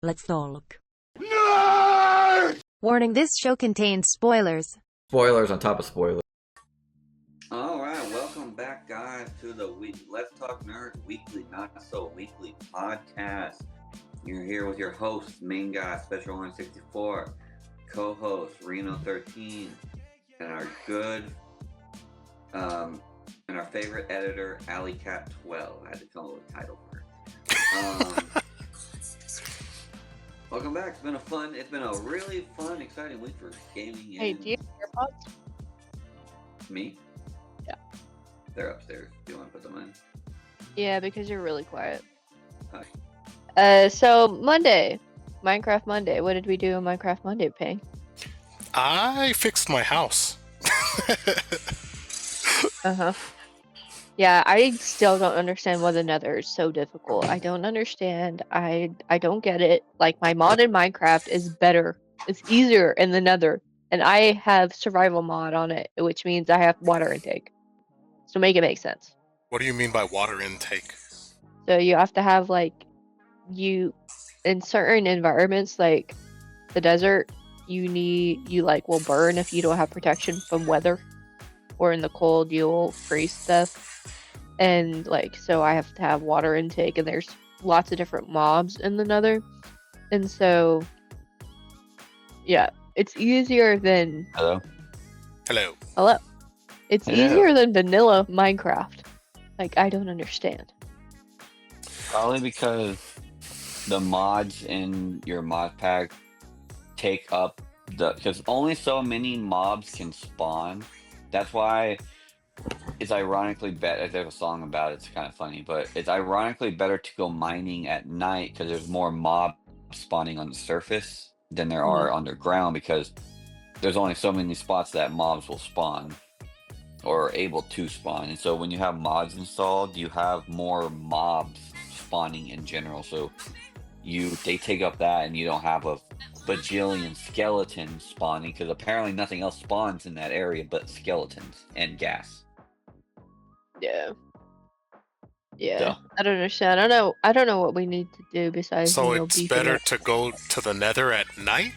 Let's talk. Nerd! Warning, this show contains spoilers. Spoilers on top of spoilers. Alright, welcome back, guys, to the Let's Talk Nerds Weekly, Not So Weekly podcast. You're here with your host, main guy, Special 164, co-host, Reno13, and our good, and our favorite editor, AlleyCat12. I had to come up with a title for her. Welcome back. It's been a really fun, exciting week for gaming. Hey, do you have AirPods? Me? Yeah. They're upstairs. Do you want to put them in? Yeah, because you're really quiet. Hi. So Monday, Minecraft Monday. What did we do on Minecraft Monday, Ping? I fixed my house. Yeah, I still don't understand why the Nether is so difficult. I don't understand. I don't get it. Like, my mod in Minecraft is better. It's easier in the Nether. And I have survival mod on it, which means I have water intake. So make it make sense. What do you mean by water intake? So you have to have, like, in certain environments, like the desert, you will burn if you don't have protection from weather. Or in the cold, you'll freeze stuff. And, so I have to have water intake, and there's lots of different mobs in the Nether. And so, yeah, it's easier than... Hello? Hello. It's Hello. easier than vanilla Minecraft. I don't understand. Probably because the mods in your mod pack take up because only so many mobs can spawn. That's why it's ironically better. There's a song about it. It's kind of funny, but it's ironically better to go mining at night because there's more mobs spawning on the surface than there are underground, because there's only so many spots that mobs will spawn or are able to spawn. And so when you have mods installed, you have more mobs spawning in general. So they take up that, and you don't have a bajillion skeletons spawning, because apparently nothing else spawns in that area but skeletons and gas. Yeah. Yeah. So. I don't understand. I don't know what we need to do besides So it's beefing better up. to go to the Nether at night?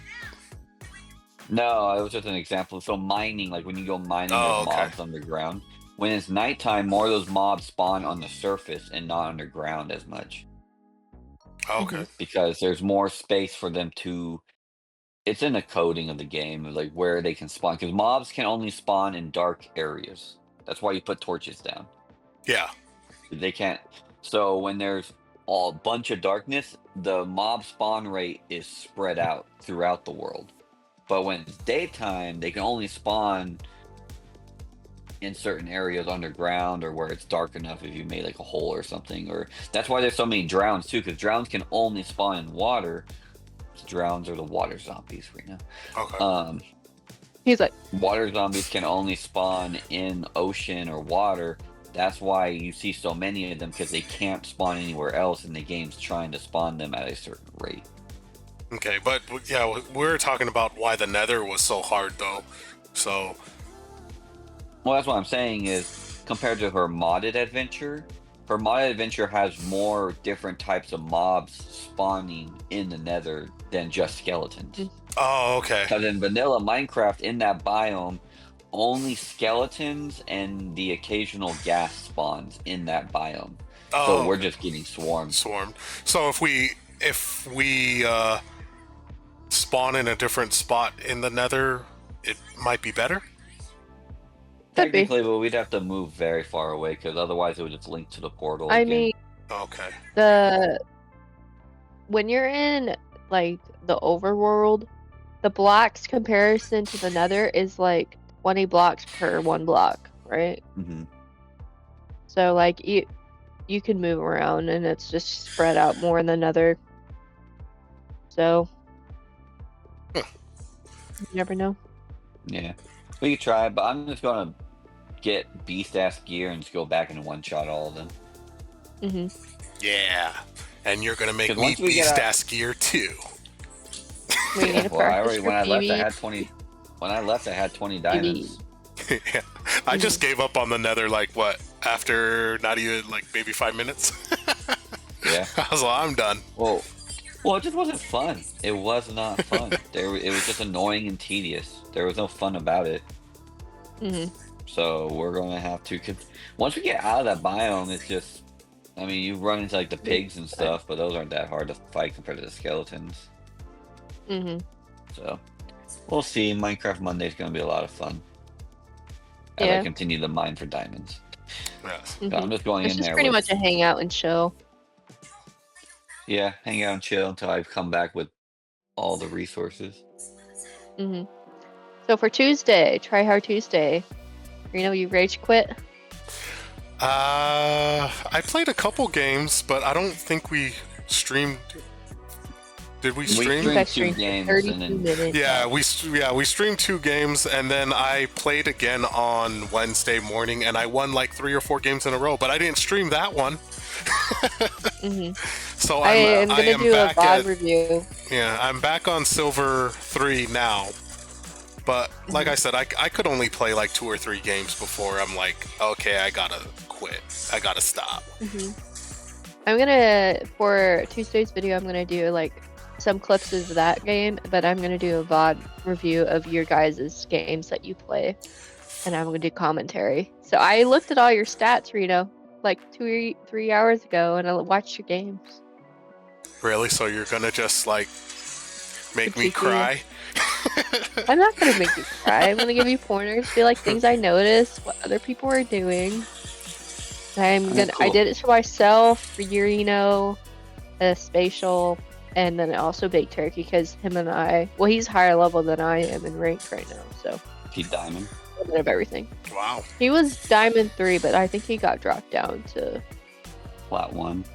No, it was just an example. So mining, like when you go mining, Oh, there's okay. mobs underground. When it's nighttime, more of those mobs spawn on the surface and not underground as much, Okay. because there's more space for them to... It's in the coding of the game, like where they can spawn, because mobs can only spawn in dark areas. That's why you put torches down. Yeah. They can't. So when there's a bunch of darkness, the mob spawn rate is spread out throughout the world. But when it's daytime, they can only spawn in certain areas underground, or where it's dark enough if you made like a hole or something. Or that's why there's so many drowns too, because drowns can only spawn in water. Drowns are the water zombies right now. Okay. He's like, Water zombies can only spawn in ocean or water. That's why you see so many of them, because they can't spawn anywhere else, and the game's trying to spawn them at a certain rate. Okay, but yeah, we're talking about why the Nether was so hard, though. So, Well, that's what I'm saying is, compared to her modded adventure has more different types of mobs spawning in the Nether than just skeletons. oh, okay. Because in vanilla Minecraft, in that biome, only skeletons and the occasional gas spawns in that biome. Oh, So we're okay. just getting swarmed. So if we spawn in a different spot in the Nether, it might be better? Could be. Technically, but we'd have to move very far away, because otherwise it would just link to the portal I again. mean, Okay. when you're in the overworld, the blocks comparison to the Nether is 20 blocks per one block, right? Mhm. So you can move around, and it's just spread out more in the Nether. So you never know. Yeah. We could try, but I'm just gonna get beast-ass gear and just go back and one-shot all of them. Yeah. And you're gonna make 'Cause me once we get beast out- ass gear too. We need to Well, I practice already, when I for left, I PvE. had 20. When I left, I had 20 diamonds. Yeah. I just gave up on the Nether, after not even maybe 5 minutes. Yeah. I was like, I'm done. Well, Well, it just wasn't fun. It was not fun. It was just annoying and tedious. There was no fun about it. Hmm. So we're going to have to. Once we get out of that biome, it's just. I mean, you run into like the pigs and stuff, but those aren't that hard to fight compared to the skeletons. Hmm. So we'll see. Minecraft Monday is going to be a lot of fun as I Yeah. continue to mine for diamonds. Yes. So I'm just going It's in just there pretty with, much a hangout and chill. yeah, hang out and chill until I come back with all the resources. Hmm. So for Tuesday, Try Hard Tuesday, you rage quit. I played a couple games, but I don't think we streamed. Did we We stream? You guys streamed two streamed for games 32 and then minutes. Yeah, we streamed 2 games, and then I played again on Wednesday morning, and I won like 3 or 4 games in a row. But I didn't stream that one. Hmm. So I am I gonna am do a back VOD at review. yeah, I'm back on Silver 3 now. But like I said, I could only play like 2 or 3 games before I'm like, okay, I gotta quit. I gotta stop. Hmm. I'm gonna, for Tuesday's video, I'm gonna do like some clips of that game, but I'm gonna do a VOD review of your guys' games that you play, and I'm gonna do commentary. So I looked at all your stats, Rito, like 3 hours ago, and I watched your games. Really? So you're gonna just like make me Cheeky. cry? I'm not gonna make you cry. I'm gonna give you pointers, be like things I noticed, what other people are doing. I cool. did it for myself, for Urino, Spatial, and then also Big Turkey, because him and I, well, he's higher level than I am in rank right now, so Pete Diamond. a little bit of everything. Wow. He was Diamond 3, but I think he got dropped down to, Flat 1.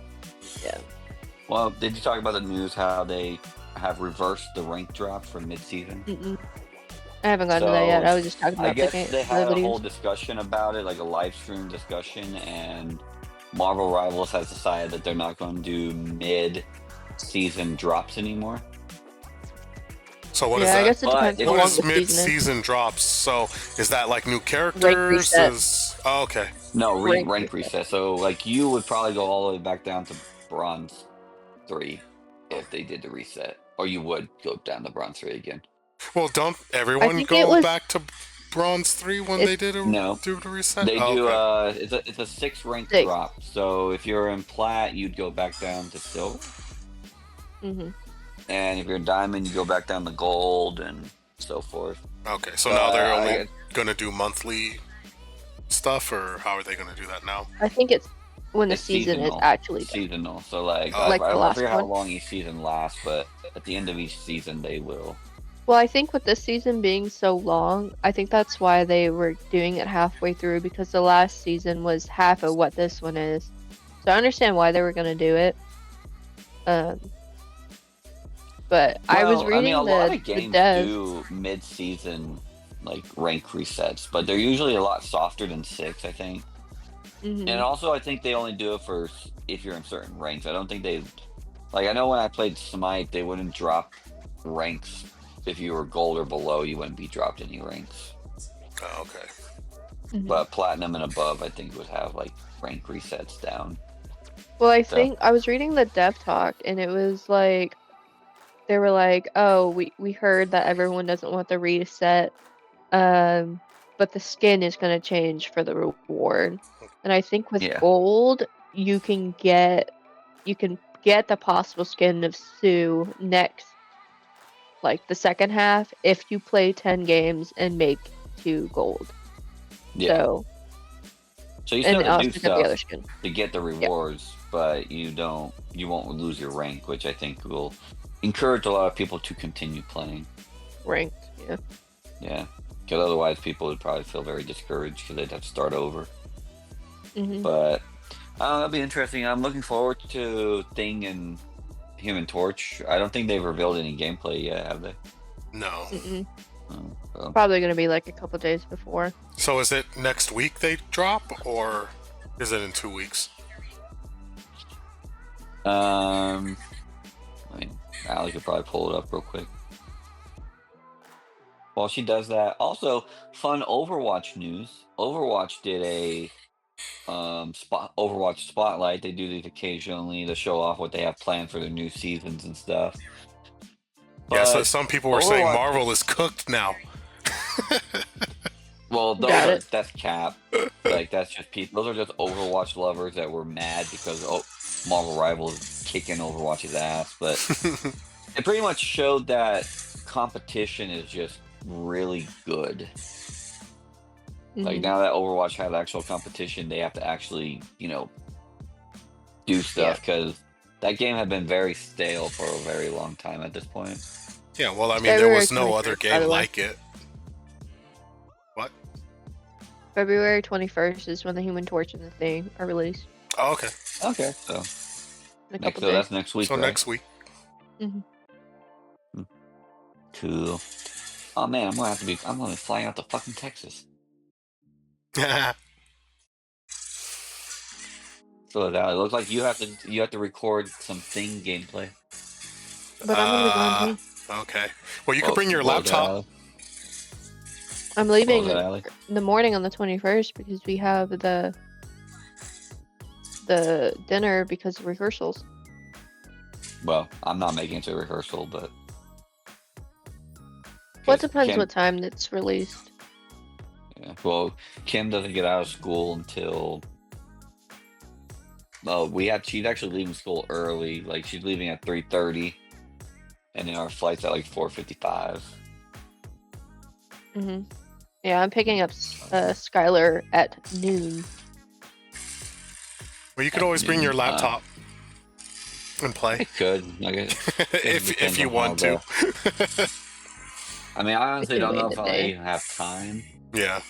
yeah. Well, did you talk about the news how they have reversed the rank drop for mid-season? Mm-mm. I haven't gotten to that yet. I was just talking I about guess the game. they had a videos. whole discussion about it, like a live stream discussion, and Marvel Rivals has decided that they're not going to do mid-season drops anymore. So what is Yeah, I that? guess it But depends it how What long is the season is. mid-season drops? So is that like new characters? reset. Oh, okay. No, Rank rank reset. So, like, you would probably go all the way back down to Bronze 3 if they did the reset. Or you would go down to Bronze 3 again. Well, don't everyone think it go was- back to Bronze 3 when they did do the reset? They Oh, do, okay. it's a 6 rank 6. drop. So, if you're in Plat, you'd go back down to Silver. Mm-hmm. And if you're in Diamond, you go back down to Gold and so forth. Okay, so now they're I only guess- gonna do monthly stuff, or how are they gonna do that now? I think it's when the It's season is seasonal. actually done. Seasonal. So, like, Oh. Like the I last forget how one? long each season lasts, but at the end of each season, they will. Well, I think with this season being so long, I think that's why they were doing it halfway through, because the last season was half of what this one is. So I understand why they were going to do it. But I was Well, reading a lot the of games devs. do mid-season like rank resets, but they're usually a lot softer than 6, I think. Mhm. And also, I think they only do it for if you're in certain ranks. I don't think they, like, I know when I played Smite, they wouldn't drop ranks if you were gold or below. You wouldn't be dropped any ranks. Oh, okay. Mhm. But platinum and above, I think would have like rank resets down. Well, I So- think I was reading the dev talk, and it was like they were like, "Oh, we heard that everyone doesn't want the reset, but the skin is going to change for the reward." And I think with Yeah. gold, you can get the possible skin of Sue next, like the second half, if you play 10 games and make 2 gold. Yeah. So, So you and still have also to do get the other stuff skin. to get the rewards, but you won't lose your rank, which I think will encourage a lot of people to continue playing. Ranked, yeah. Yeah, because otherwise people would probably feel very discouraged because they'd have to start over. Hmm. But that'll be interesting. I'm looking forward to Thing and Human Torch. I don't think they've revealed any gameplay yet, have they? No. Mm-mm. So, Probably going to be like a couple days before. So is it next week they drop, or is it in 2 weeks? I mean, Allie could probably pull it up real quick. While she does that, also fun Overwatch news. Overwatch did a Overwatch Spotlight. They do these occasionally to show off what they have planned for their new seasons and stuff. Yeah, so But some people were saying Overwatch- Marvel is cooked now. Well, Got it. that's cap. Like that's just people. Those are just Overwatch lovers that were mad because Marvel Rivals is kicking Overwatch's ass. But it pretty much showed that competition is just really good. Like Mhm. now that Overwatch has actual competition, they have to actually, do stuff because that game had been very stale for a very long time at this point. Yeah, well, I mean, there February was no other 21st, by the game way. like it. What? February 21st is when the Human Torch and the Thing are released. Oh, okay. Okay, so In a couple that's days. next week. So right? next week. Cool. Oh man, I'm gonna be flying out to fucking Texas. So that it looks like you have to record some Thing gameplay. But I'm gonna be gone too. Okay. Well, you could bring your What was that, laptop. Allie? I'm What was leaving that, Allie? in the morning on the 21st because we have the dinner because of rehearsals. Well, I'm not making it to rehearsal, but Well, it 'cause depends Kim- what time it's released. Yeah. Well, Kim doesn't get out of school until. She's actually leaving school early. Like she's leaving at 3:30, and then our flight's at like 4:55. Hmm. Yeah, I'm picking up Skylar at noon. Well, you could always bring your Uh, laptop and I play could. I guess. if depends you on want how to. I mean, I honestly can don't know wait if a I'll day. even have time Yeah.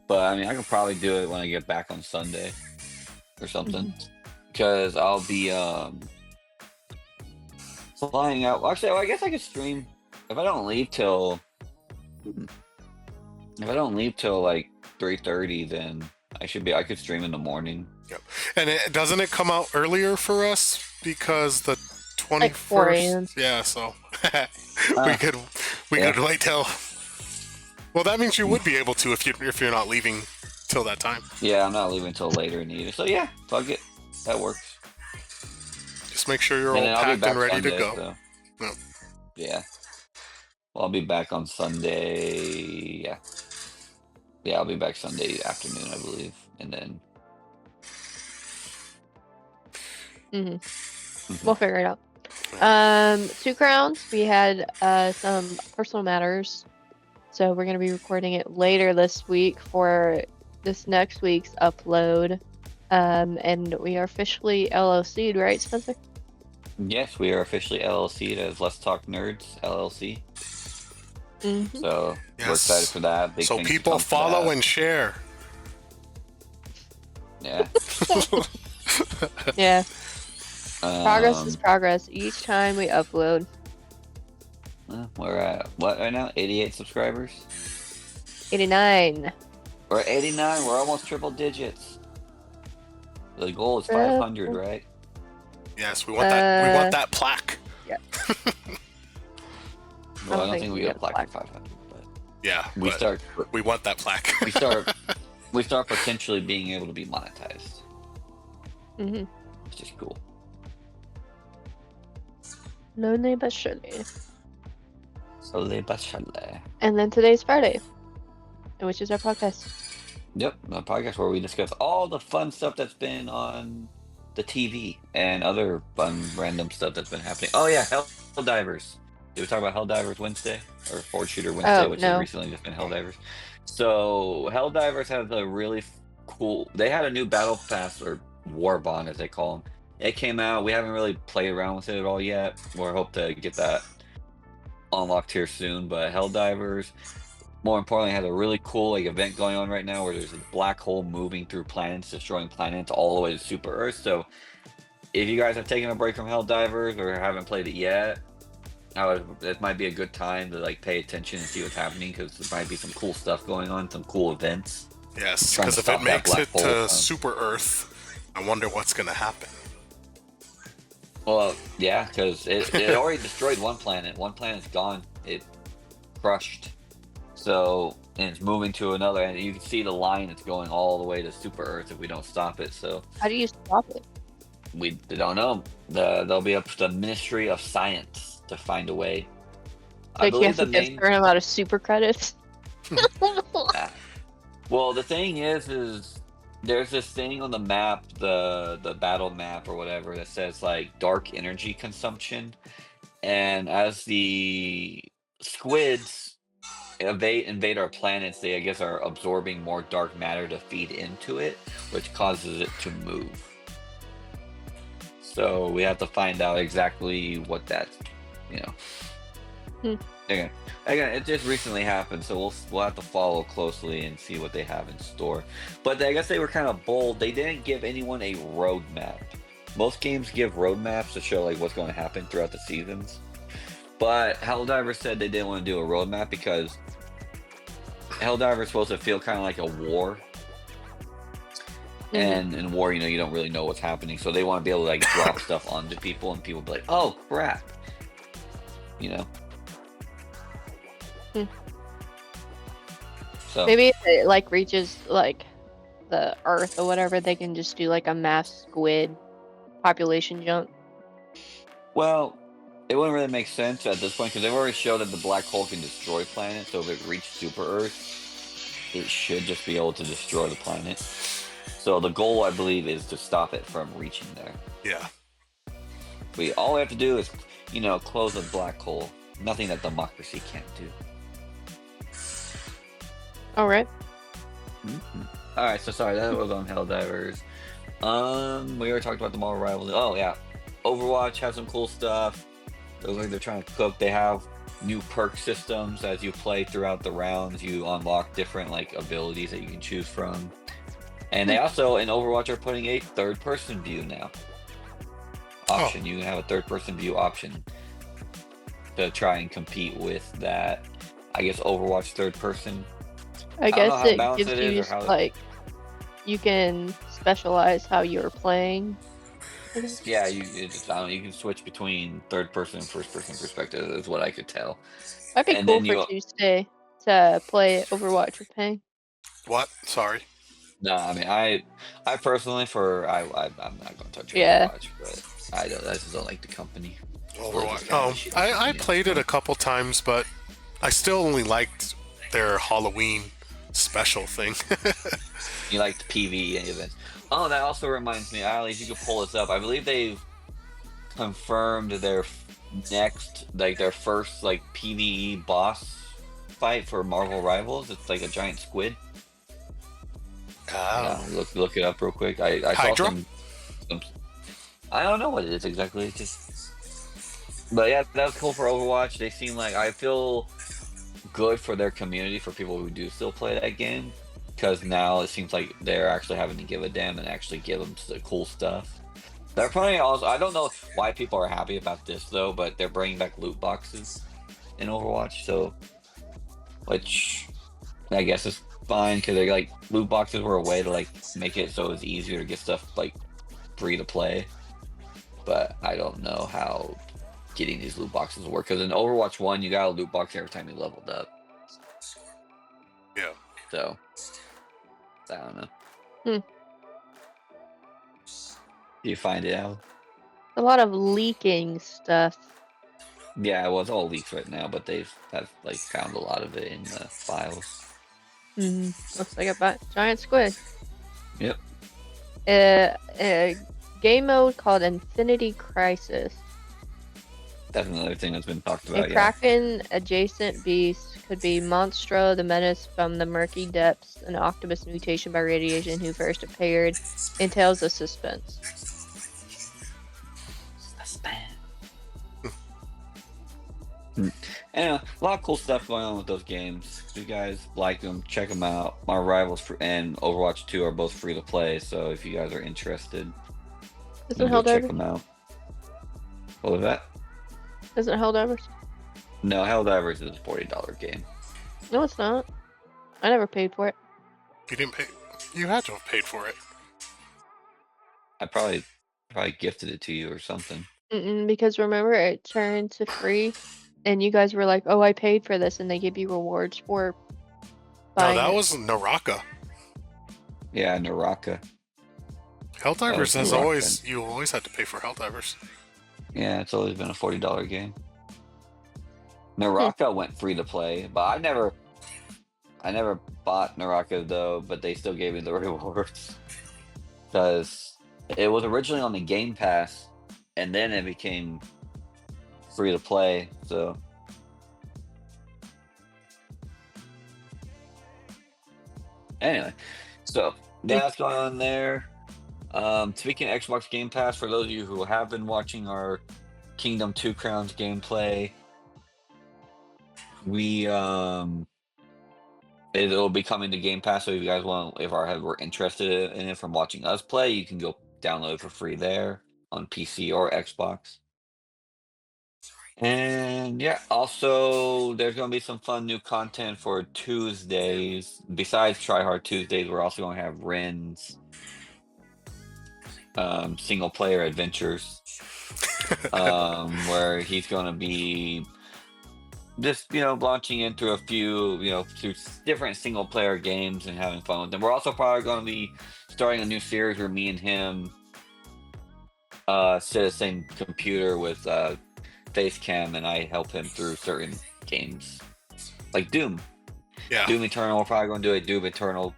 but I mean, I could probably do it when I get back on Sunday or something. Because I'll be flying out. Actually, I guess I could stream if I don't leave till like 3:30. Then I could stream in the morning. And doesn't it come out earlier for us because the 21st? Like 4 a.m. Yeah, so Ah, we yeah. could wait till. Well, that means you would be able to if you're not leaving till that time. Yeah, I'm not leaving until later in the evening. So yeah, fuck it. That works. Just make sure you're And all then I'll be packed back and ready Sunday, to go. so. Yep. Yeah. Well, I'll be back on Sunday. Yeah. Yeah, I'll be back Sunday afternoon, I believe. And then. We'll figure it out. 2 Crowns. We had some personal matters, so we're gonna be recording it later this week for this next week's upload. And we are officially LLC'd, right, Spencer? Yes, we are officially LLC'd as Let's Talk Nerds LLC. Mm-hmm. So we're Yes. excited for that. Big So things to people come for follow that. and share. Yeah. Yeah. Progress is Um, progress each time we upload. We're at what right now? 88 subscribers. 89. We're at 89. We're almost triple digits. The goal is 500, right? Yes, we want that. We want that plaque. Well, I don't think think we we get got a plaque plaque. for 500, but Yeah, we but start. we want that plaque. We start potentially being able to be monetized, Mm-hmm. which is cool. Lonely but surely. Slowly but surely. And then today's Friday, which is our podcast. Yep, a podcast where we discuss all the fun stuff that's been on the TV and other fun random stuff that's been happening. Oh yeah, Helldivers. Did we talk about Helldivers Wednesday or Ford Shooter Wednesday, which no. has recently just been Helldivers? So Helldivers has a really cool. They had a new battle pass or war bond as they call them. It came out. We haven't really played around with it at all yet. We're hope to get that unlocked here soon. But Helldivers, more importantly, has a really cool event going on right now where there's a black hole moving through planets, destroying planets all the way to Super Earth. So if you guys have taken a break from Helldivers or haven't played it yet, it might be a good time to pay attention and see what's happening because there might be some cool stuff going on, some cool events. Yes, Trying because to if it stop that makes black it hole to from- Super Earth, I wonder what's going to happen. Well, yeah, because it already destroyed one planet. One planet's gone. It crushed. So and it's moving to another, and you can see the line that's going all the way to Super Earth if we don't stop it. So How do you stop it? we don't know. They'll be up to the Ministry of Science to find a way. I Like you believe have to get a certain amount of super credits. Well, the thing is there's this thing on the map, the battle map or whatever, that says like dark energy consumption, and as the squids invade our planets, they I guess are absorbing more dark matter to feed into it, which causes it to move. So we have to find out exactly what that's, you know. Again, it just recently happened, so we'll have to follow closely and see what they have in store. But I guess they were kind of bold. They didn't give anyone a roadmap. Most games give roadmaps to show like what's going to happen throughout the seasons. But Helldivers said they didn't want to do a roadmap because Helldivers is supposed to feel kind of like a war. And in war, you know, you don't really know what's happening, so they want to be able to like drop stuff onto people, and people be like, "Oh crap," you know. So Maybe if it like reaches like the Earth or whatever, they can just do like a mass squid population jump. well, it wouldn't really make sense at this point because they've already showed that the black hole can destroy planets. So if it reached Super Earth, it should just be able to destroy the planet. So the goal, I believe, is to stop it from reaching there. Yeah. All we have to do is, you know, close a black hole. Nothing that democracy can't do. All right. All right, so sorry, that was on Helldivers. We already talked about the Marvel Rivals. Oh yeah, Overwatch has some cool stuff. Looks like they're trying to cook. They have new perk systems as you play throughout the rounds. You unlock different like abilities that you can choose from, and they also in Overwatch are putting a third-person view now. Option. You can have a third-person view option to try and compete with that. I guess Overwatch third-person. I guess how it balanced gives it is you or how like you can specialize how you're playing. Yeah, you can switch between third person and first person perspective is what I could tell. That'd be And cool then for you Tuesday to play Overwatch with Pang. What? Sorry. no, I mean I personally I'm not gonna touch Yeah. Overwatch, but I just don't like the company. Overwatch. Kinda Oh, shitty I company. played it a couple times, but I still only liked their Halloween special thing. You like the PvE events. Oh, that also reminds me, Ali, if you could pull this up, I believe they've confirmed their their first like PvE boss fight for Marvel Rivals. It's like a giant squid. Oh. Look it up real quick. I saw Hydra? some. I don't know what it is exactly. It's just, but yeah, that was cool for Overwatch. They seem like I feel good for their community, for people who do still play that game, because now it seems like they're actually having to give a damn and actually give them the cool stuff. They're probably also. I don't know why people are happy about this though, but they're bringing back loot boxes in Overwatch, so which I guess is fine because they like loot boxes were a way to like make it so it was easier to get stuff like free to play. But I don't know how getting these loot boxes will work because in Overwatch 1 you got a loot box every time you leveled up. Yeah. So I don't know. Do you find it out? A lot of leaking stuff. Yeah, well, it's all leaks right now, but they've like found a lot of it in the files. Looks like a giant squid. Yep. A game mode called Infinity Crisis. That's another thing that's been talked A about. Yeah. Kraken adjacent beast could be Monstro, the menace from the murky depths, an octopus mutation by radiation who first appeared, and tales of suspense. Anyway, a lot of cool stuff going on with those games. If you guys like them, check them out. My Rivals and Overwatch 2 are both free to play, so if you guys are interested, Isn't go check Helldivers? them out. What was that? Isn't Helldivers? No, Helldivers is a $40 game. No, it's not. I never paid for it. You didn't pay. You had to have paid for it. I probably gifted it to you or something. Because remember, it turned to free, and you guys were like, "Oh, I paid for this," and they give you rewards for No, that was Naraka. Yeah, Naraka. Helldivers has Naraka. always, you always had to pay for Helldivers. Yeah, it's always been a $40 game. Naraka went free to play, but I never bought Naraka though, but they still gave me the rewards. Because it was originally on the Game Pass, and then it became free to play, so. Anyway, so that's going on there. Speaking of Xbox Game Pass, for those of you who have been watching our Kingdom 2 Crowns gameplay, it'll be coming to Game Pass. So if you guys were interested in it from watching us play, you can go download it for free there on PC or Xbox. And yeah, also there's going to be some fun new content for Tuesdays. Besides Try Hard Tuesdays, we're also going to have Ren's single player adventures, where he's going to be just, launching into a few, through different single player games and having fun with them. We're also probably going to be starting a new series where me and him sit at the same computer with Facecam, and I help him through certain games, like Doom. Yeah. Doom Eternal. We're probably going to do a Doom Eternal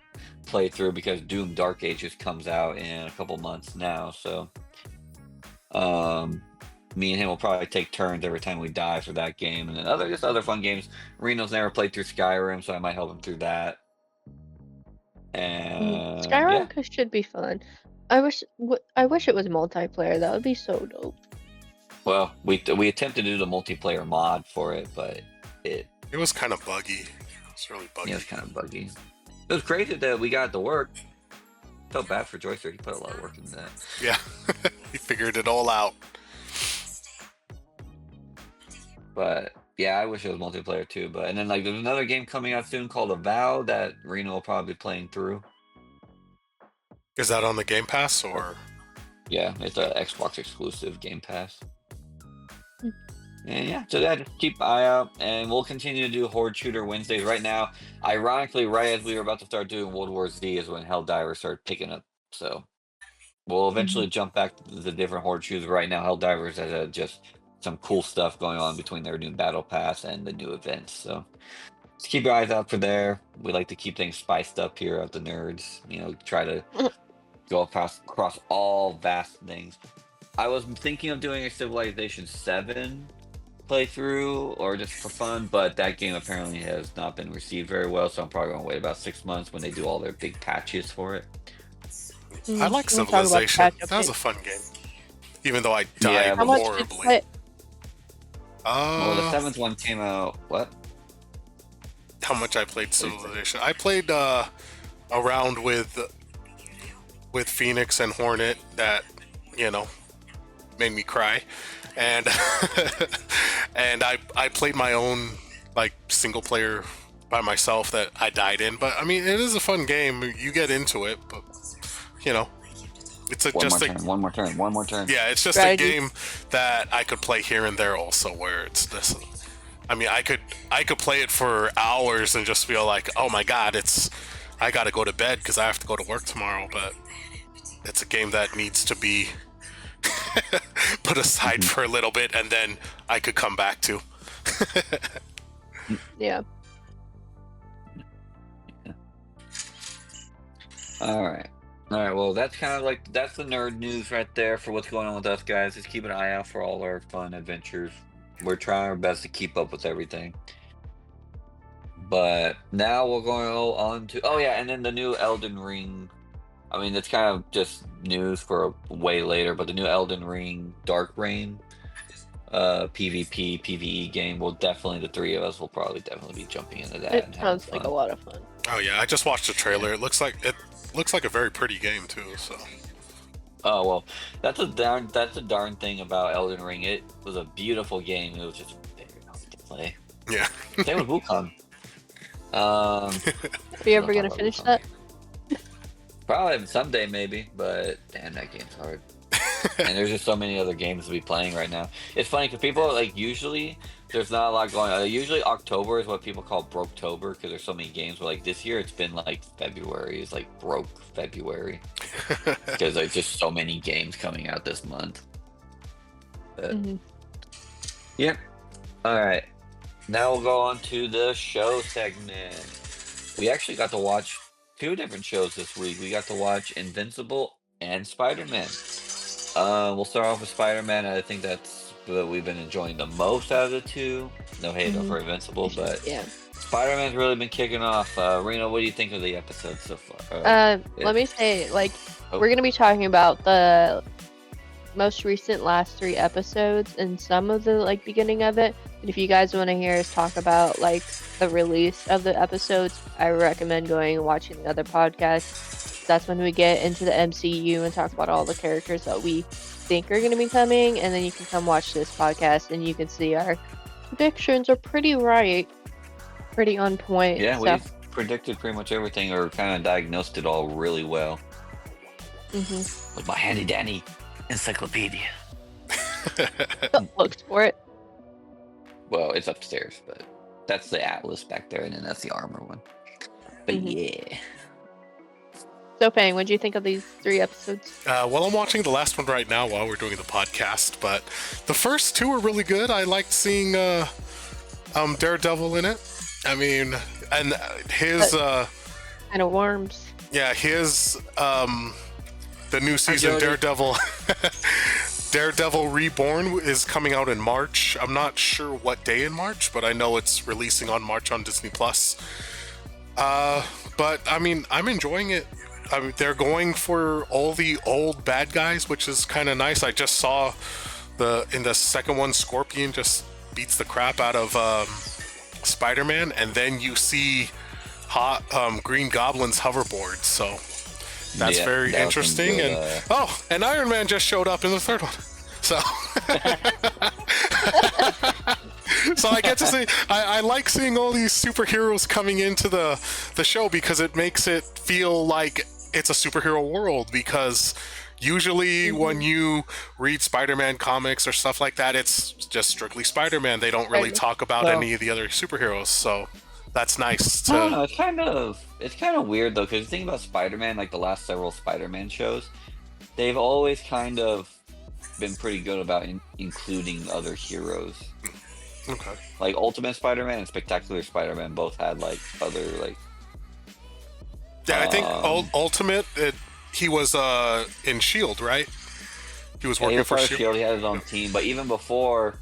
playthrough because Doom Dark Ages comes out in a couple months now. So, me and him will probably take turns every time we die for that game, and then other fun games. Reno's never played through Skyrim, so I might help him through that. And Skyrim should be fun. I wish it was multiplayer. That would be so dope. Well, we attempted to do the multiplayer mod for it, but it was kind of buggy. It's really buggy. Yeah, it's kind of buggy. It was crazy that we got it to work. Felt bad for Joyster. He put a lot of work into that. Yeah, he figured it all out. But yeah, I wish it was multiplayer too. And then there's another game coming out soon called Avowed that Reno will probably be playing through. Is that on the Game Pass or? Yeah, it's a Xbox exclusive Game Pass. And yeah, so just keep an eye out, and we'll continue to do Horde Shooter Wednesdays. Right now, ironically, right as we were about to start doing World War Z is when Helldivers started picking up. So we'll eventually jump back to the different Horde shooters. Right now, Helldivers has just some cool stuff going on between their new Battle Pass and the new events. So just keep your eyes out for there. We like to keep things spiced up here at the Nerds. Try to go across all vast things. I was thinking of doing a Civilization 7 playthrough or just for fun, but that game apparently has not been received very well, so I'm probably going to wait about 6 months when they do all their big patches for it. I like Civilization. That was a fun game, even though I died horribly. Well, the 7th one came out. What? How much I played Civilization? I played a round with Phoenix and Hornet that made me cry, and and I played my own single player by myself that I died in. But I mean, it is a fun game. You get into it, but it's one more turn. Yeah, it's just a game that I could play here and there also, where it's this. I mean, I could play it for hours and just feel like, oh my god, I gotta go to bed because I have to go to work tomorrow. But it's a game that needs to be put aside for a little bit, and then I could come back to. Yeah. All right. Well, that's kind of that's the nerd news right there for what's going on with us, guys. Just keep an eye out for all our fun adventures. We're trying our best to keep up with everything. But now we're going to go on to and then the new Elden Ring. I mean, it's kind of just news for way later, but the new Elden Ring Dark Reign PvP, PvE game the three of us will probably definitely be jumping into that. It sounds like a lot of fun. Oh yeah, I just watched the trailer. It looks like a very pretty game too, so. Oh well, that's a darn thing about Elden Ring. It was a beautiful game. It was just very hard to play. Yeah. Same with Wukong. Are you ever gonna finish that? Probably someday, maybe. But damn, that game's hard. And there's just so many other games to be playing right now. It's funny because people like usually there's not a lot going on. Usually October is what people call Broketober because there's so many games. But like this year, it's been like February is like broke February because there's just so many games coming out this month. But, yeah. All right. Now we'll go on to the show segment. We actually got to watch 2 different shows this week. We got to watch Invincible and Spider-Man. We'll start off with Spider-Man. I think that's what we've been enjoying the most out of the 2. No hate for Invincible, but Yeah. Spider-Man's really been kicking off. Reno, what do you think of the episode so far? Let me say, like, we're gonna be talking about the most recent last 3 episodes and some of the like beginning of it. And if you guys want to hear us talk about like the release of the episodes, I recommend going and watching the other podcast. That's when we get into the MCU and talk about all the characters that we think are going to be coming, and then you can come watch this podcast and you can see our predictions are pretty right, pretty on point. Yeah, so. we've predicted pretty much everything or kind of diagnosed it all really well. With my handy dandy encyclopedia. Looked for it. Well, it's upstairs, but that's the Atlas back there, and then that's the armor one. But yeah. So, Pang, what do you think of these 3 episodes? Well, I'm watching the last one right now while we're doing the podcast, but the first 2 were really good. I liked seeing Daredevil in it. I mean, and his kind of worms. Yeah, his the new season Daredevil Daredevil Reborn is coming out in March. I'm not sure what day in March, but I know it's releasing on March on Disney Plus. But I mean, I'm enjoying it. I mean, they're going for all the old bad guys, which is kind of nice. I just saw in the second one, Scorpion just beats the crap out of Spider-Man, and then you see Green Goblin's hoverboard. So that's very interesting. Good, and Iron Man just showed up in the third one. So so I get to see, I like seeing all these superheroes coming into the show because it makes it feel like it's a superhero world, because usually when you read Spider-Man comics or stuff like that, it's just strictly Spider-Man. They don't really talk about any of the other superheroes, so that's nice. I don't know, it's kind of weird though, because the thing about Spider-Man, like the last several Spider-Man shows, they've always kind of been pretty good about including other heroes. Okay. Like Ultimate Spider-Man and Spectacular Spider-Man both had like other like. Yeah, I think Ultimate, he was in Shield, right? He was working for Shield. He had his own team, but even before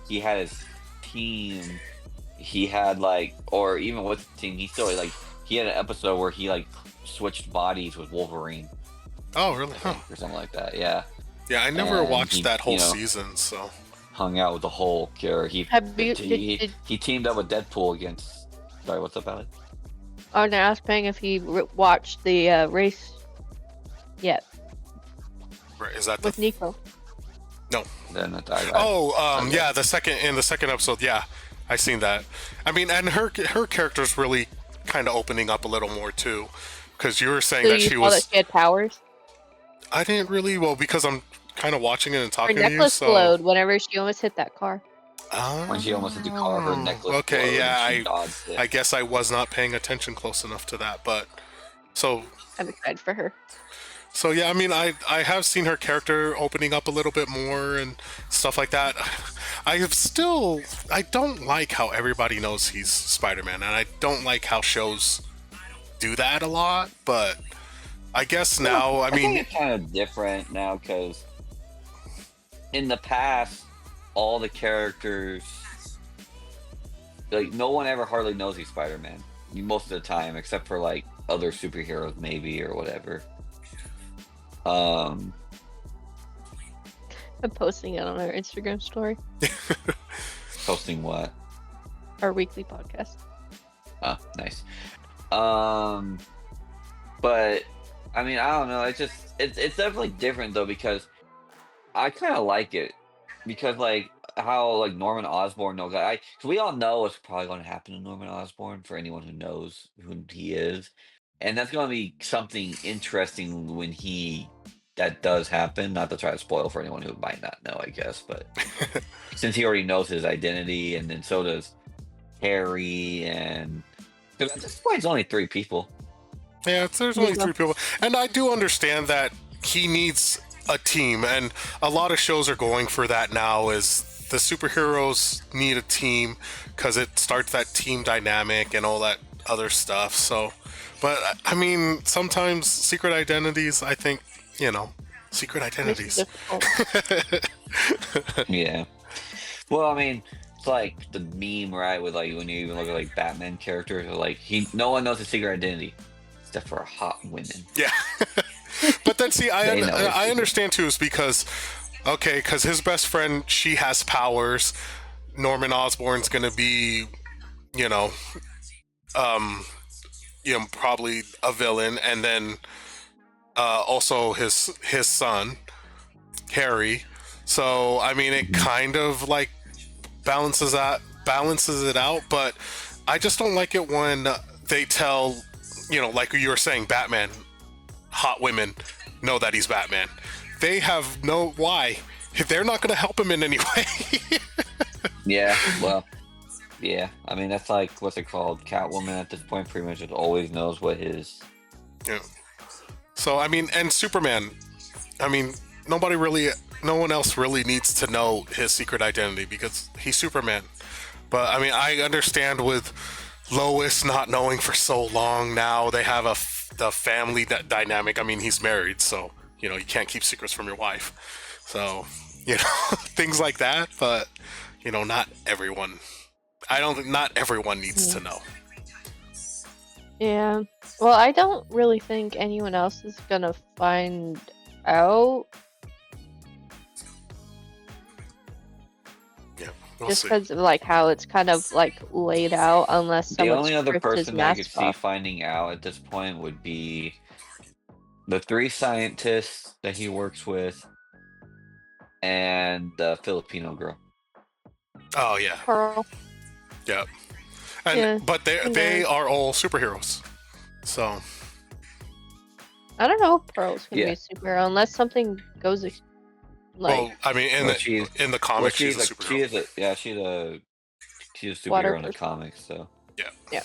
he had his team, he had like, or even with the team, he still like he had an episode where he like switched bodies with Wolverine. Oh, really? Or something like that. Yeah. Yeah, I never watched that whole season, so. Hung out with the Hulk, or he teamed up with Deadpool against. Sorry, what's up, Allie? I was ask Pang if he watched the race yet. Is that with Nico? No. Then yeah, the second episode, yeah, I seen that. I mean, and her character's really kind of opening up a little more too, because you were saying that she had powers. I didn't really, because I'm kind of watching it and talking to you. Her necklace glowed whenever she almost hit that car. When she almost hit the car, her necklace. Okay, yeah, I guess I was not paying attention close enough to that, but so I'm excited for her. So yeah, I mean, I have seen her character opening up a little bit more and stuff like that. I don't like how everybody knows he's Spider-Man, and I don't like how shows do that a lot, but I guess now, I mean, think it's kind of different now, because in the past, all the characters, like, no one ever hardly knows he's Spider-Man most of the time, except for like other superheroes maybe or whatever. I'm posting it on our Instagram story. Posting what? Our weekly podcast. Oh, nice. But I mean, I don't know. It's definitely different though, because I kind of like it, because like how like Norman Osborn knows. Cause we all know what's probably going to happen to Norman Osborn, for anyone who knows who he is, and that's going to be something interesting when he that does happen. Not to try to spoil for anyone who might not know, I guess, but since he already knows his identity, and then so does Harry, and because at this point it's only 3 people. Yeah, there's only 3 people, and I do understand that he needs a team, and a lot of shows are going for that now. Is the superheroes need a team because it starts that team dynamic and all that other stuff. So, but I mean, sometimes secret identities. I think secret identities. Yeah. Well, I mean, it's like the meme, right? With like when you even look at like Batman characters, like no one knows his secret identity except for hot women. Yeah. But then see, I understand too, is because his best friend, she has powers. Norman Osborn's gonna be, probably a villain, and then also his son, Harry. So I mean, it kind of like balances it out, but I just don't like it when they tell, like you were saying, Batman, hot women know that he's Batman. They have no why. They're not going to help him in any way. Yeah, well, yeah. I mean, that's like, what's it called? Catwoman at this point pretty much just always knows what his... Yeah. So, I mean, and Superman, I mean, no one else really needs to know his secret identity because he's Superman. But, I mean, I understand with Lois not knowing for so long now, they have the family dynamic. I mean, he's married, so, you can't keep secrets from your wife. So, things like that, but, not everyone. I don't think not everyone needs to know. Yeah. Well, I don't really think anyone else is gonna find out. Yeah, just because of like how it's kind of like laid out, unless The someone only other ripped his person that I could mask see off. finding out at this point would be the 3 scientists that he works with and the Filipino girl. Oh yeah. Pearl. Yep. And Yeah, but they are all superheroes. So I don't know if Pearl's gonna be Yeah. a superhero unless something goes well, I mean, in Well, the she's- in the Well, comics, she's she's a like, superhero. she's a Water superhero in the person. comics, so Yeah.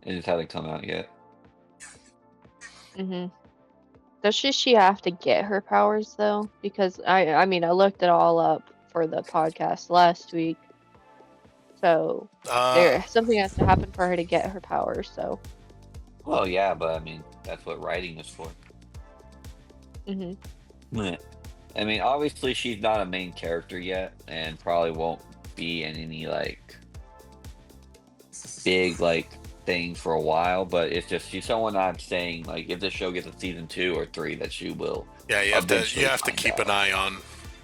it just hasn't come out yet. Mm-hmm. Does she have to get her powers though? Because I mean I looked it all up for the podcast last week. So something has to happen for her to get her powers, so Well, yeah, but I mean, that's what writing is for. mm-hmm. I mean, obviously she's not a main character yet, and probably won't be in any like big like thing for a while. But it's just she's someone I'm saying like if the show gets a season 2 or 3, that she will. Yeah, you have to eventually find keep an out. eye on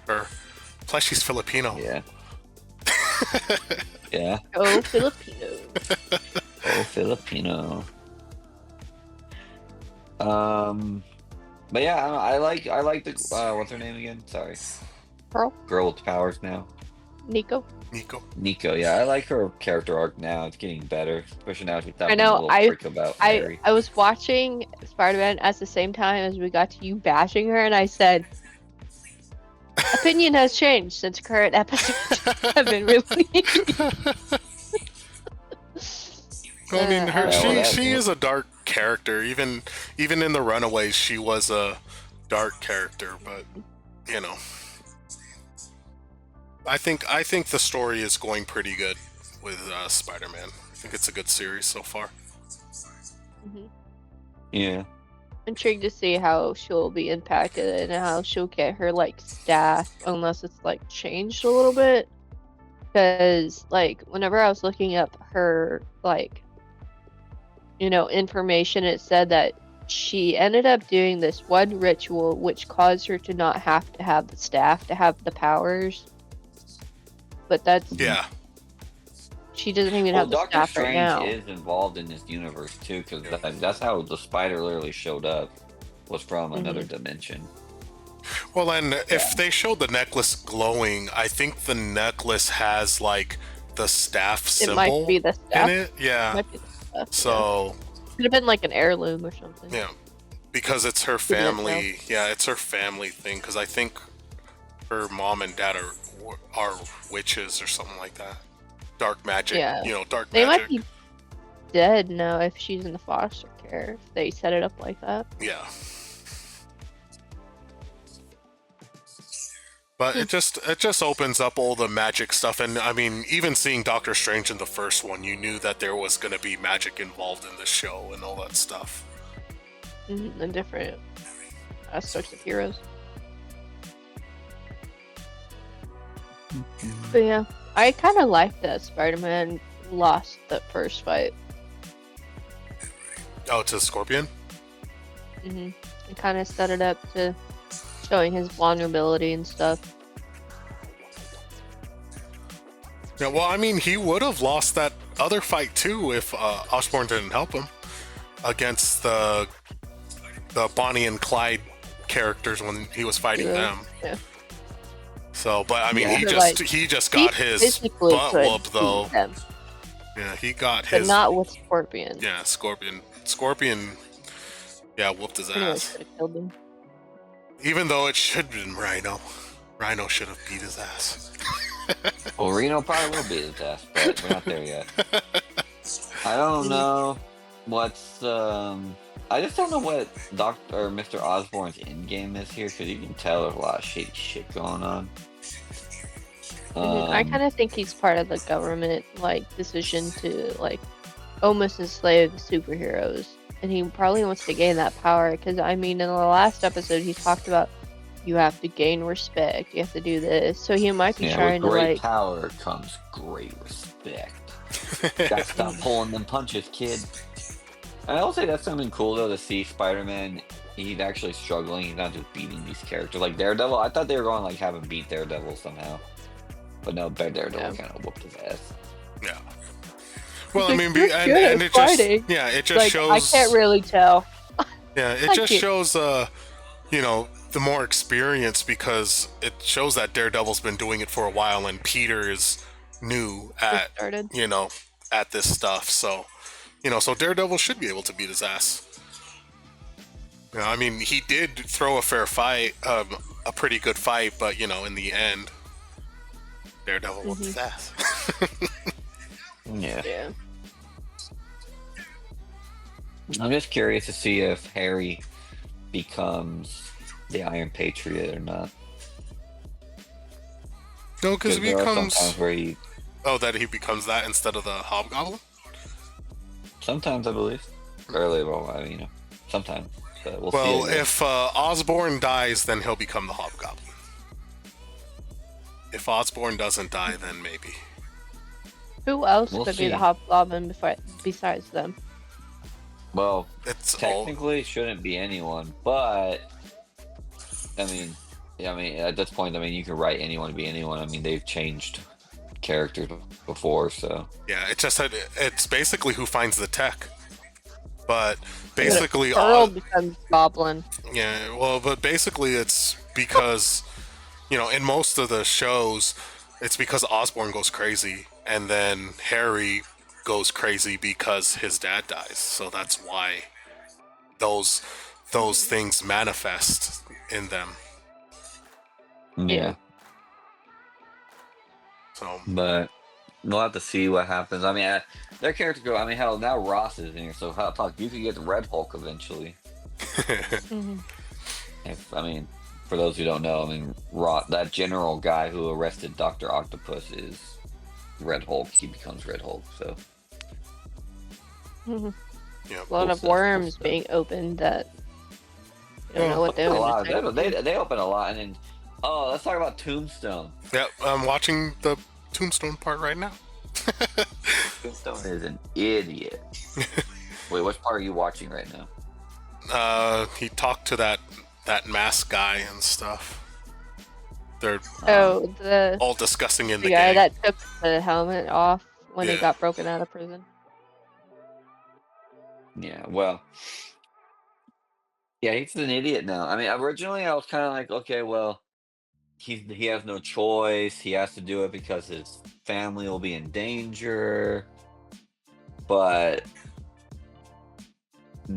her. Plus, she's Filipino. Yeah. Yeah. Oh, Filipino. Oh, Filipino. But yeah, I like the what's her name again? Sorry, Pearl? girl with powers now. Nico? Nico. Yeah, I like her character arc now. It's getting better, especially now she's talking I know, a little prick about Harry. I was watching Spiderman at the same time as we got to you bashing her, and I said, opinion has changed since current episodes have been released. Well, I mean, Yeah, she is a dark character. Even in the Runaways, she was a dark character. But I think the story is going pretty good with Spider-Man. I think it's a good series so far. Mhm. Yeah. Intrigued to see how she'll be impacted and how she'll get her like staff, unless it's like changed a little bit. Because like whenever I was looking up her like information, it said that she ended up doing this one ritual which caused her to not have to have the staff to have the powers. But that's Yeah. she doesn't even Well, have the Doctor staff Strange right now. is involved in this universe too, because that's how the spider literally showed up. Was from another dimension. Well, and if they showed the necklace glowing, I think the necklace has like the staff It symbol might be the staff. in it. Yeah. Might be the staff, So could have been like an heirloom or something. yeah. Because it's her didn't know. family. Yeah, it's her family thing. Because I think her mom and dad are witches or something like that. Dark magic. Yeah. You know, dark They magic. might be dead now if she's in the foster care. If they set it up like that. Yeah. But it just opens up all the magic stuff, and I mean, even seeing Doctor Strange in the first one, you knew that there was going to be magic involved in the show and all that stuff. And different aspects of heroes. But yeah, I kind of like that Spider-Man lost that first fight. Oh, to Scorpion? It kind of set it up to showing his vulnerability and stuff. Yeah, well, I mean, he would have lost that other fight too if Osborn didn't help him against the Bonnie and Clyde characters when he was fighting them. Yeah. So, but I mean, Yeah. he just got his physically butt could whooped though. beat them, Yeah, he got but his. not with Scorpion. Yeah, Scorpion. Yeah, whooped his Pretty much ass. could have killed him. Even though it should have been Rhino. Rhino should have beat his ass. Well, Reno probably will beat his ass, but we're not there yet. I don't know what's I just don't know what Mr. Osborn's end game is here, because you can tell there's a lot of shady shit going on. I kind of think he's part of the government decision to almost enslave superheroes, and he probably wants to gain that power. Because I mean, in the last episode, he talked about you have to gain respect, you have to do this. So he might be trying with great to power comes great respect. Gotta stop pulling them punches, kid. And I will say that's something cool though to see Spider-Man. He's actually struggling. He's not just beating these characters like Daredevil. I thought they were going have him beat Daredevil somehow, but no, Daredevil kind of whooped his ass. Yeah. Well, I mean, You're good and at it just fighting. it just shows. I can't really tell. Yeah, it just shows the more experience, because it shows that Daredevil's been doing it for a while and Peter is new at at this stuff. So so Daredevil should be able to beat his ass. I mean, he did throw a fair fight, a pretty good fight, but in the end, Daredevil whooped his ass. Yeah. I'm just curious to see if Harry becomes the Iron Patriot or not. No, because he becomes. Where he... Oh, that he becomes that instead of the Hobgoblin? Sometimes, I believe. Early, sometimes. But we'll see. If Osborn dies, then he'll become the Hobgoblin. If Osborn doesn't die, then maybe. Who else could be the Hobgoblin besides them? Well, it's technically shouldn't be anyone, but I mean, at this point, you can write anyone to be anyone. I mean, they've changed characters before, so yeah, it's basically who finds the tech. But basically, Earl becomes Goblin. Yeah, well, but basically, it's because in most of the shows, it's because Osborn goes crazy, and then Harry goes crazy because his dad dies. So that's why those things manifest in them. Yeah. So, but we'll have to see what happens. I mean, their character go. I mean, hell, now Ross is in here, so fuck, you could get the Red Hulk eventually. For those who don't know, that general guy who arrested Dr. Octopus is Red Hulk. He becomes Red Hulk, so. Yeah, a lot of worms being opened that you don't know what they're doing. They open a lot, and then let's talk about Tombstone. Yeah, I'm watching the Tombstone part right now. Tombstone is an idiot. Wait, what part are you watching right now? He talked to that mask guy and stuff. They're all discussing in the guy gang. that took the helmet off when he got broken out of prison. Yeah, well, yeah, he's an idiot now. I mean, originally I was kind of like, okay, well, he has no choice. He has to do it because his family will be in danger. But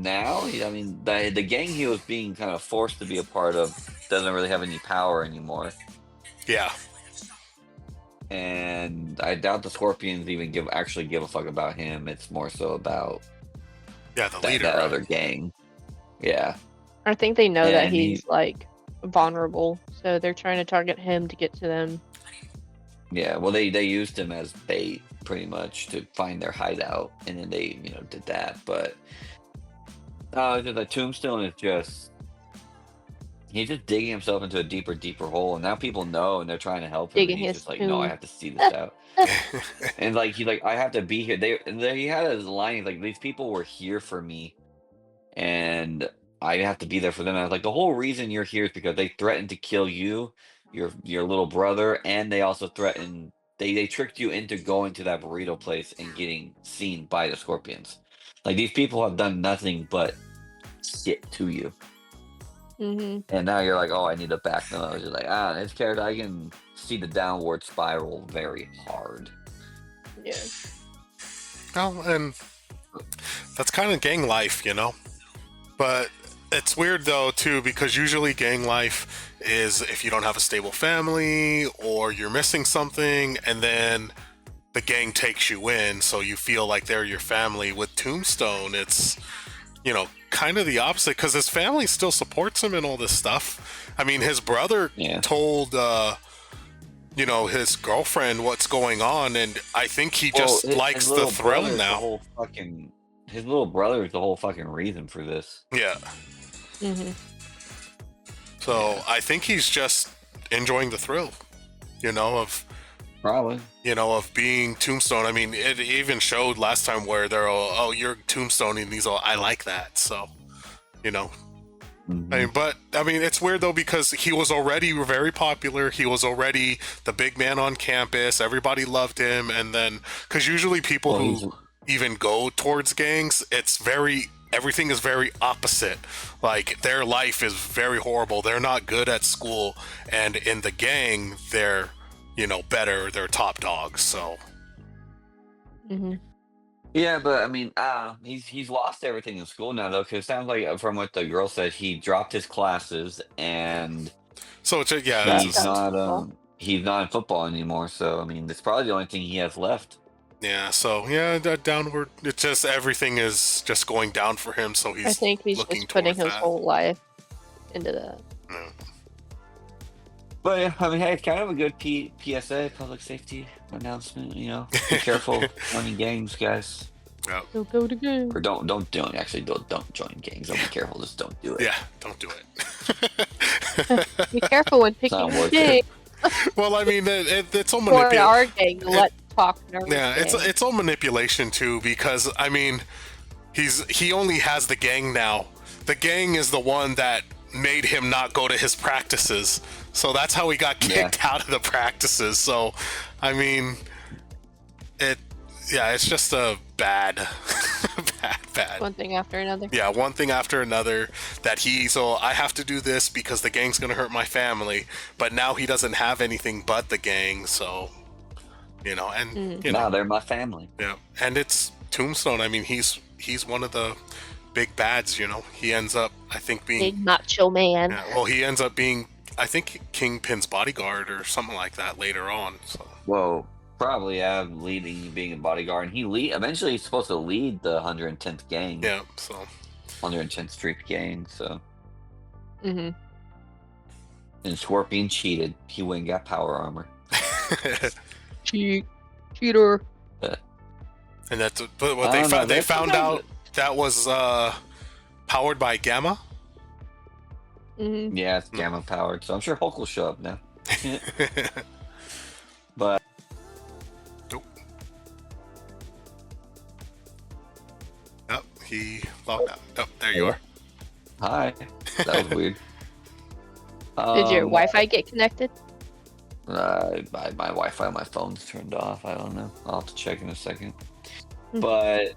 now, I mean, the gang he was being kind of forced to be a part of doesn't really have any power anymore. Yeah. And I doubt the Scorpions even actually give a fuck about him. It's more so about Yeah, the that, leader, that right? other gang. Yeah. I think they know that And he's like vulnerable, so they're trying to target him to get to them. Yeah, well, they used him as bait pretty much to find their hideout, and then they did that. But the Tombstone is he's just digging himself into a deeper hole, and now people know, and they're trying to help him, Digging and he's his just like, no, I tomb. have to see this out. And like he's like, I have to be here. He had his line like, these people were here for me, and I have to be there for them. And I was like, the whole reason you're here is because they threatened to kill you, your little brother, and they also threatened. They tricked you into going to that burrito place and getting seen by the Scorpions. Like, these people have done nothing but shit to you. Mm-hmm. And now you're like, oh, I need to back them. I was just like, this character, I can see the downward spiral very hard. Yeah. Well, and that's kind of gang life, But it's weird though too, because usually gang life is if you don't have a stable family or you're missing something, and then the gang takes you in, so you feel like they're your family. With Tombstone, it's kind of the opposite, because his family still supports him and all this stuff. I mean, his brother told his girlfriend what's going on, and I think he just likes the thrill now. His little brother is the whole fucking reason for this. Yeah. Mm-hmm. So I think he's just enjoying the thrill, of Probably. Of being Tombstone. I mean, it even showed last time where they're all, oh, you're Tombstone, and he's all, I like that. So, Mm-hmm. I mean, it's weird though, because he was already very popular. He was already the big man on campus. Everybody loved him. And then, because usually people who even go towards gangs, everything is very opposite. Like, their life is very horrible. They're not good at school. And in the gang, they're, better. They're top dogs. So. Mm-hmm. Yeah, but I mean, he's lost everything in school now, though, because it sounds like, from what the girl said, he dropped his classes, and so it's he's not in football anymore. So I mean, it's probably the only thing he has left. Yeah. So yeah, that downward. It's just everything is just going down for him. So I think he's just putting his whole life into that. Yeah. But yeah, I mean, hey, it's kind of a good PSA, public safety announcement. Be careful joining gangs, guys. Yeah. Don't go to gangs. Or don't join join gangs. Don't be careful. Just don't do it. Yeah, don't do it. Be careful when picking not gangs. Well, I mean, it's all For manipulation. our gang, let's talk nerds. Yeah, gang. it's all manipulation too, because I mean, he only has the gang now. The gang is the one that made him not go to his practices, so that's how he got kicked out of the practices. So, I mean, it's just a bad. One thing after another. Yeah, one thing after another. So I have to do this because the gang's gonna hurt my family, but now he doesn't have anything but the gang, so Now they're my family. Yeah, and it's Tombstone. I mean, he's one of the big bads. He ends up, I think, being Big macho man. Yeah, well, he ends up being, I think, Kingpin's bodyguard or something like that later on. So. Whoa. Probably, being a bodyguard, and eventually he's supposed to lead the 110th gang. Yeah, so 110th Street gang. So, Mm-hmm. and Scorpion cheated. He went and got power armor. Cheater. And that's what they found. They found out that was powered by Gamma. Mm-hmm. Yeah, it's gamma powered. So I'm sure Hulk will show up now. But. Oh, he logged out. Oh, there you are. Hi. That was weird. Did your Wi-Fi get connected? My Wi-Fi on my phone's turned off. I don't know. I'll have to check in a second. Hmm. But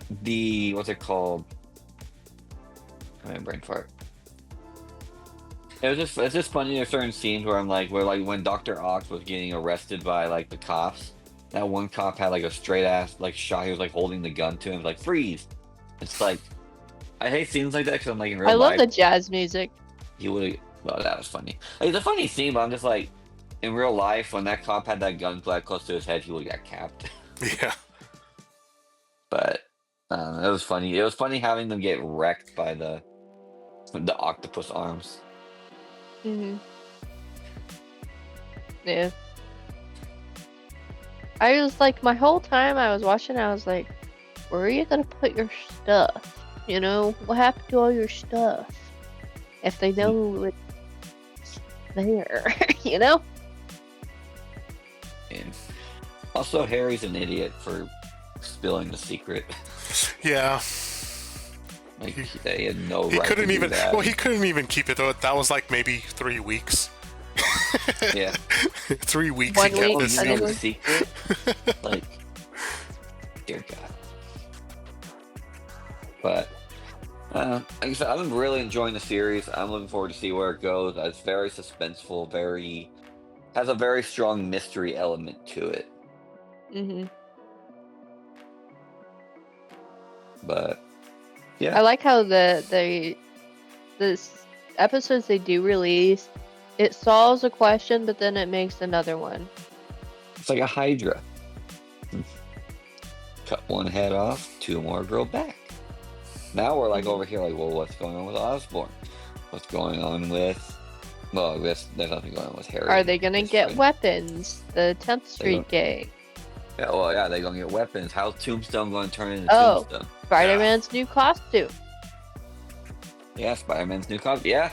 what's it called? I mean, brain fart. It's just funny. There's certain scenes where when Dr. Ox was getting arrested by like the cops. That one cop had like a straight ass like shot. He was like holding the gun to him, like freeze. It's like, I hate scenes like that because I'm like in real I love life the jazz music. he would have. Well, that was funny. Like, it's a funny scene, but I'm just like, in real life, when that cop had that gun flat close to his head, he would have got capped. Yeah. But it was funny. It was funny having them get wrecked by the octopus arms. Hmm. Yeah. I was like, my whole time I was watching, I was like, where are you gonna put your stuff? You know, what happened to all your stuff? If they know it's there, you know? And also, Harry's an idiot for spilling the secret. Yeah. Like, they had no He right couldn't to do even. that. Well, he couldn't even keep it though. That was like maybe 3 weeks. Yeah. 3 weeks. 1 he kept week, this I think. the secret. secret. Like, dear God. But like I said, I'm really enjoying the series. I'm looking forward to see where it goes. It's very suspenseful, has a very strong mystery element to it. Hmm. But I yeah, like how the episodes they do release, it solves a question, but then it makes another one. it's like a Hydra. Cut one head off, 2 more grow back. Now we're like over here, like, well, what's going on with Osborn? What's going on with? Well, there's nothing going on with Harry. Are they gonna This get thing. weapons? The 10th They Street don't- gang. Yeah, well, yeah, they're gonna get weapons. How's Tombstone going to turn into Oh. Tombstone? Spider-Man's new costume. Yeah, Spider-Man's new comic. Yeah,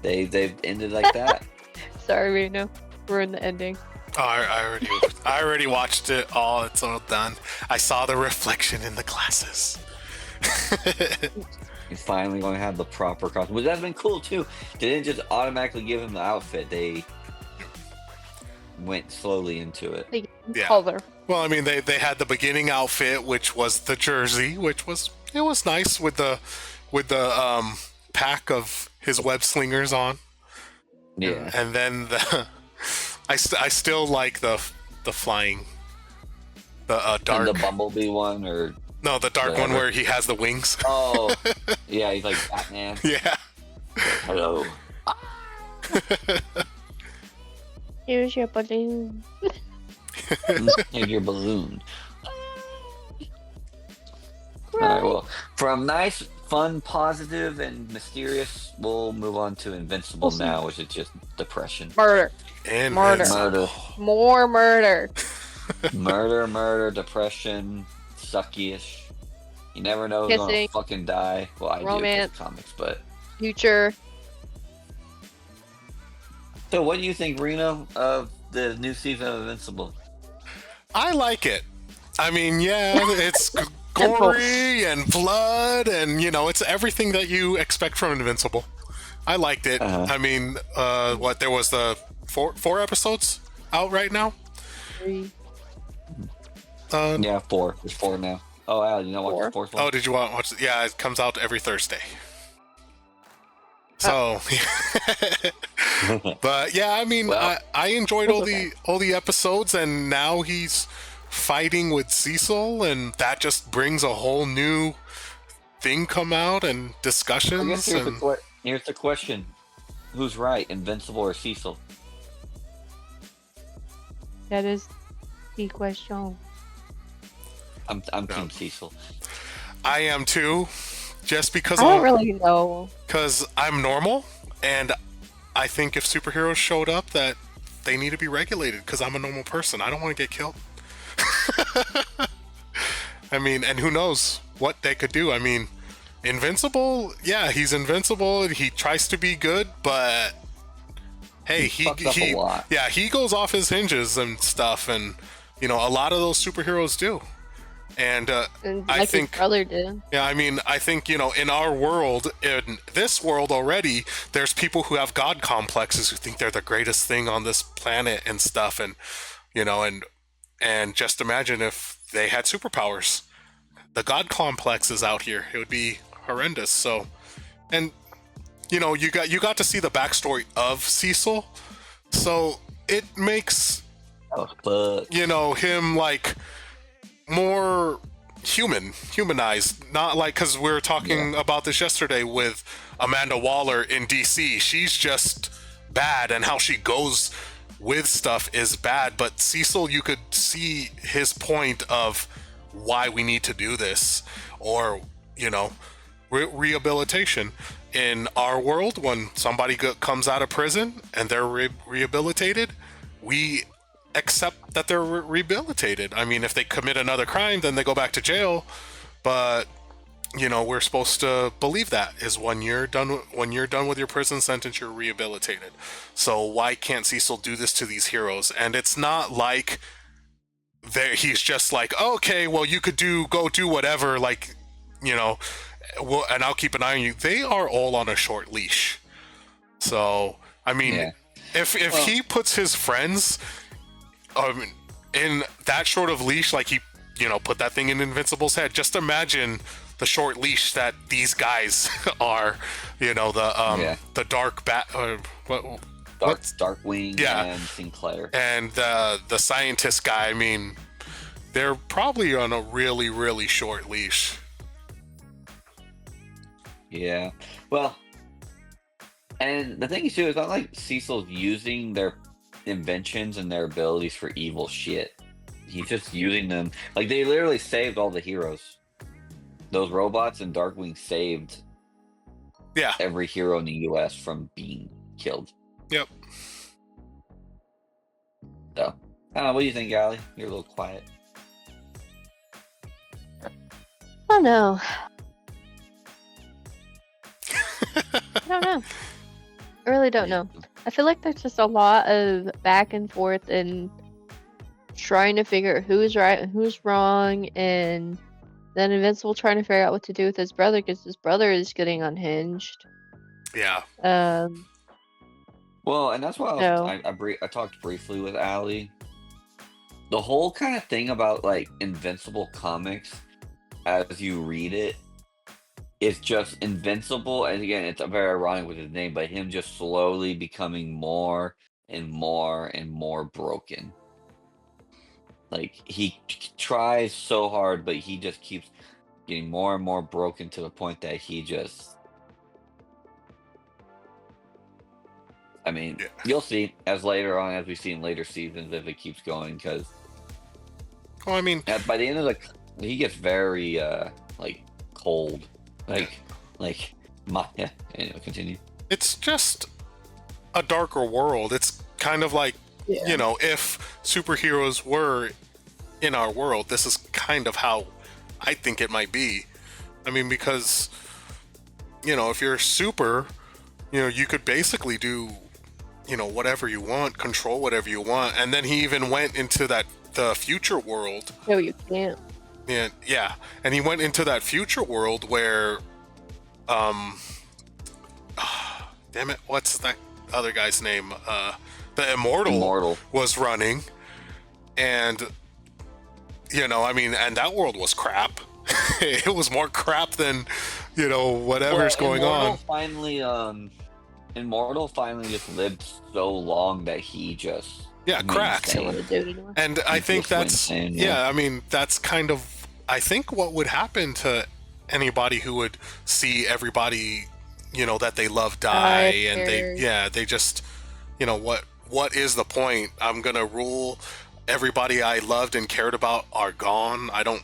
they've ended like that. Sorry, Reno. Ruined the ending. Oh, I already watched it all. It's all done. I saw the reflection in the glasses. He's finally going to have the proper costume, which has been cool too. They didn't just automatically give him the outfit; they went slowly into it. Like, Yeah. color. Well, I mean, they had the beginning outfit, which was the jersey, which was nice with the pack of his web slingers on. Yeah, And then I still like the flying, the dark. and the Bumblebee one, or No, the dark one whatever. where he has the wings. oh, yeah, he's like Batman. Yeah. Hello. Here's your balloon. Here's your balloon. All right, well, from nice, fun, positive, and mysterious, we'll move on to Invincible Awesome. now, which is just depression. Murder. And Murder. Murder. More murder. Murder, depression, sucky-ish. You never know who's gonna Kissing. fucking die. Well, I do Romance. because comics, but... Future. So what do you think, Reno, of the new season of Invincible? I like it. I mean, yeah, it's gory and blood, and it's everything that you expect from Invincible. I liked it. Uh-huh. I mean, there was the four episodes out right now. 3. Yeah, 4. There's 4 now. Oh, Al, you know what the 4th one? Oh, did you watch it? Yeah, it comes out every Thursday. So, but yeah, I mean, Well, I enjoyed all okay. the episodes, and now he's fighting with Cecil, and that just brings a whole new thing come out and I guess discussions. here's the question. Who's right, Invincible or Cecil? That is the question. I'm Team Cecil. I am too, just because I don't really know. I'm normal, and I think if superheroes showed up, that they need to be regulated. Because I'm a normal person, I don't want to get killed. I mean, and who knows what they could do? I mean, Invincible, yeah, he's invincible. He tries to be good, but hey, he fucked up a lot. yeah, he goes off his hinges and stuff, and a lot of those superheroes do. And And I like think his brother did. yeah, I mean, I think, in our world, in this world already, there's people who have God complexes who think they're the greatest thing on this planet and stuff. And, and just imagine if they had superpowers. The God complexes out here, it would be horrendous. So, and, you got to see the backstory of Cecil. So it makes, Oh, fuck. him like more humanized, not like, because we were talking about this yesterday with Amanda Waller in DC. She's just bad, and how she goes with stuff is bad. But Cecil, you could see his point of why we need to do this, or rehabilitation. In our world, when somebody comes out of prison and they're rehabilitated, we accept that they're rehabilitated. I mean, if they commit another crime, then they go back to jail. But we're supposed to believe that is when you're done with your prison sentence, you're rehabilitated. So why can't Cecil do this to these heroes? And it's not like he's just like, okay, well, you could go do whatever, like, well, and I'll keep an eye on you. They are all on a short leash. So I mean, if he puts his friends in that short of leash, like he put that thing in Invincible's head, just imagine the short leash that these guys are. The dark Darkwing and Sinclair, and the scientist guy. I mean, they're probably on a really, really short leash. Yeah. Well, and the thing is too, it's not like Cecil's using their inventions and their abilities for evil shit. He's just using them. Like, they literally saved all the heroes. Those robots and Darkwing saved every hero in the US from being killed. Yep. So, I don't know, what do you think, Allie? You're a little quiet. I don't know. I don't know. I really don't know. I feel like there's just a lot of back and forth and trying to figure out who's right and who's wrong, and then Invincible trying to figure out what to do with his brother because his brother is getting unhinged. Yeah. Well, and that's why I talked briefly with Allie. The whole kind of thing about like Invincible comics, as you read it, is just Invincible, and again, it's very ironic with his name, but him just slowly becoming more and more and more broken. Like, he tries so hard, but he just keeps getting more and more broken to the point that he just... I mean, you'll see as later on, as we see in later seasons, if it keeps going, because... Well, I mean... by the end of he gets very, cold. Anyway, continue. It's just a darker world. It's kind of like, if superheroes were in our world, this is kind of how I think it might be. I mean, because, if you're super, you could basically do, whatever you want, control whatever you want. And then he even went into the future world. No, you can't. Yeah, and he went into that future world where, damn it, what's that other guy's name? The Immortal was running, and and that world was crap. It was more crap than whatever's going on. Immortal finally just lived so long that he just cracked. And I think that's I mean, that's kind of, I think, what would happen to anybody who would see everybody that they love die, and they just what is the point? I'm gonna rule, everybody I loved and cared about are gone. I don't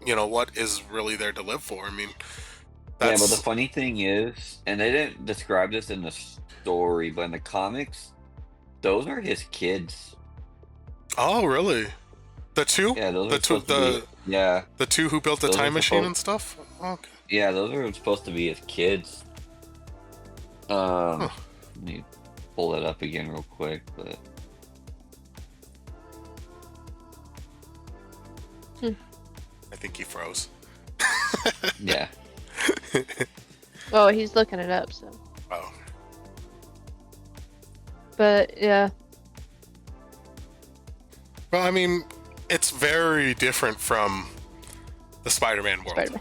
what is really there to live for? I mean, but the funny thing is, and they didn't describe this in the story, but in the comics, those are his kids. Oh, really? The two? Yeah, those the two who built the time machine and stuff? Okay. Yeah, those are supposed to be his kids. Let me pull that up again real quick, but... I think he froze. Yeah. Oh, he's looking it up, so... Oh. But, yeah. Well, I mean, it's very different from the Spider-Man world. Spider-Man.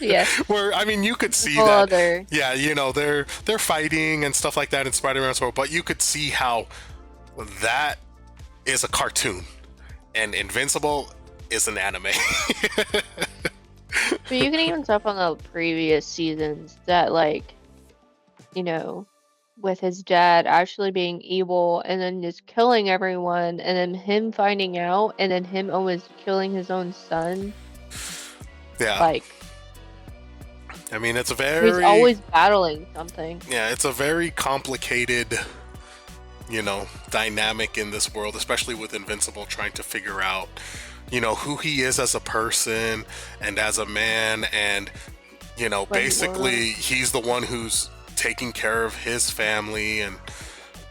Yeah. Where, I mean, you could see they're fighting and stuff like that in Spider-Man's world, but you could see how that is a cartoon. And Invincible is an anime. But you can even tell from the previous seasons that, like, with his dad actually being evil and then just killing everyone, and then him finding out, and then him almost killing his own son. Yeah. Like, I mean, it's a he's very... always battling something. Yeah, it's a very complicated, dynamic in this world, especially with Invincible trying to figure out, who he is as a person and as a man, and, basically he's the one who's taking care of his family and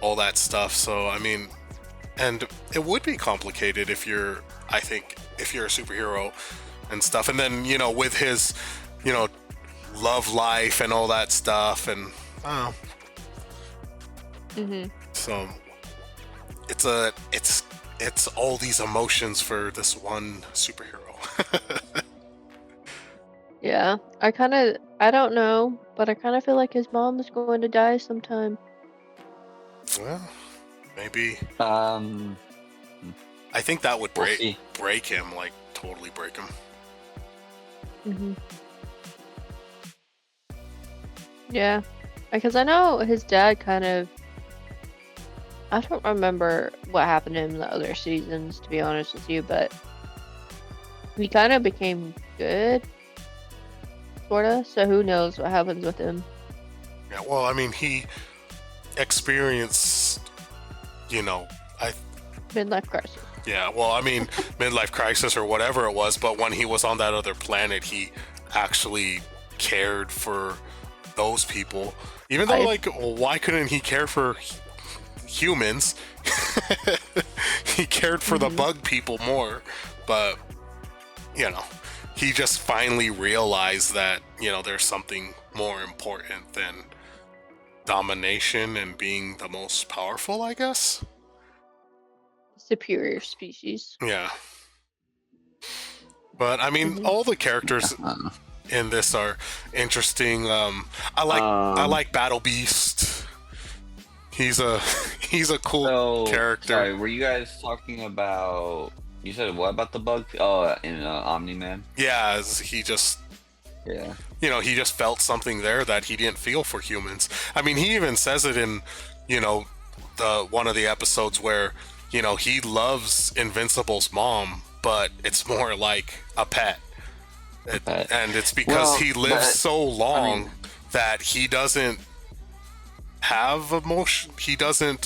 all that stuff. So, I mean, and it would be complicated if you're a superhero and stuff. And then, with his, love life and all that stuff, and so it's all these emotions for this one superhero. Yeah, I don't know, but I kind of feel like his mom is going to die sometime. Well, maybe. I I think that would We'll see. break him, like totally break him. Yeah, because I know his dad I don't remember what happened to him in the other seasons, to be honest with you, but he kind of became good, sorta. So who knows what happens with him? Yeah, well, I mean, he experienced, Midlife crisis. Yeah, well, I mean, midlife crisis or whatever it was, but when he was on that other planet, he actually cared for those people. Even though, why couldn't he care for humans? He cared for the bug people more, but, he just finally realized that, there's something more important than domination and being the most powerful, I guess. Superior species. Yeah. But I mean, all the characters in this are interesting. I like Battle Beast. He's a cool character. Sorry, were you guys talking about? You said what about the bug? Oh, in Omni-Man. Yeah, he just he just felt something there that he didn't feel for humans. I mean, he even says it in the one of the episodes where he loves Invincible's mom, but it's more like a pet. And it's because he lives so long that he doesn't have emotion. He doesn't,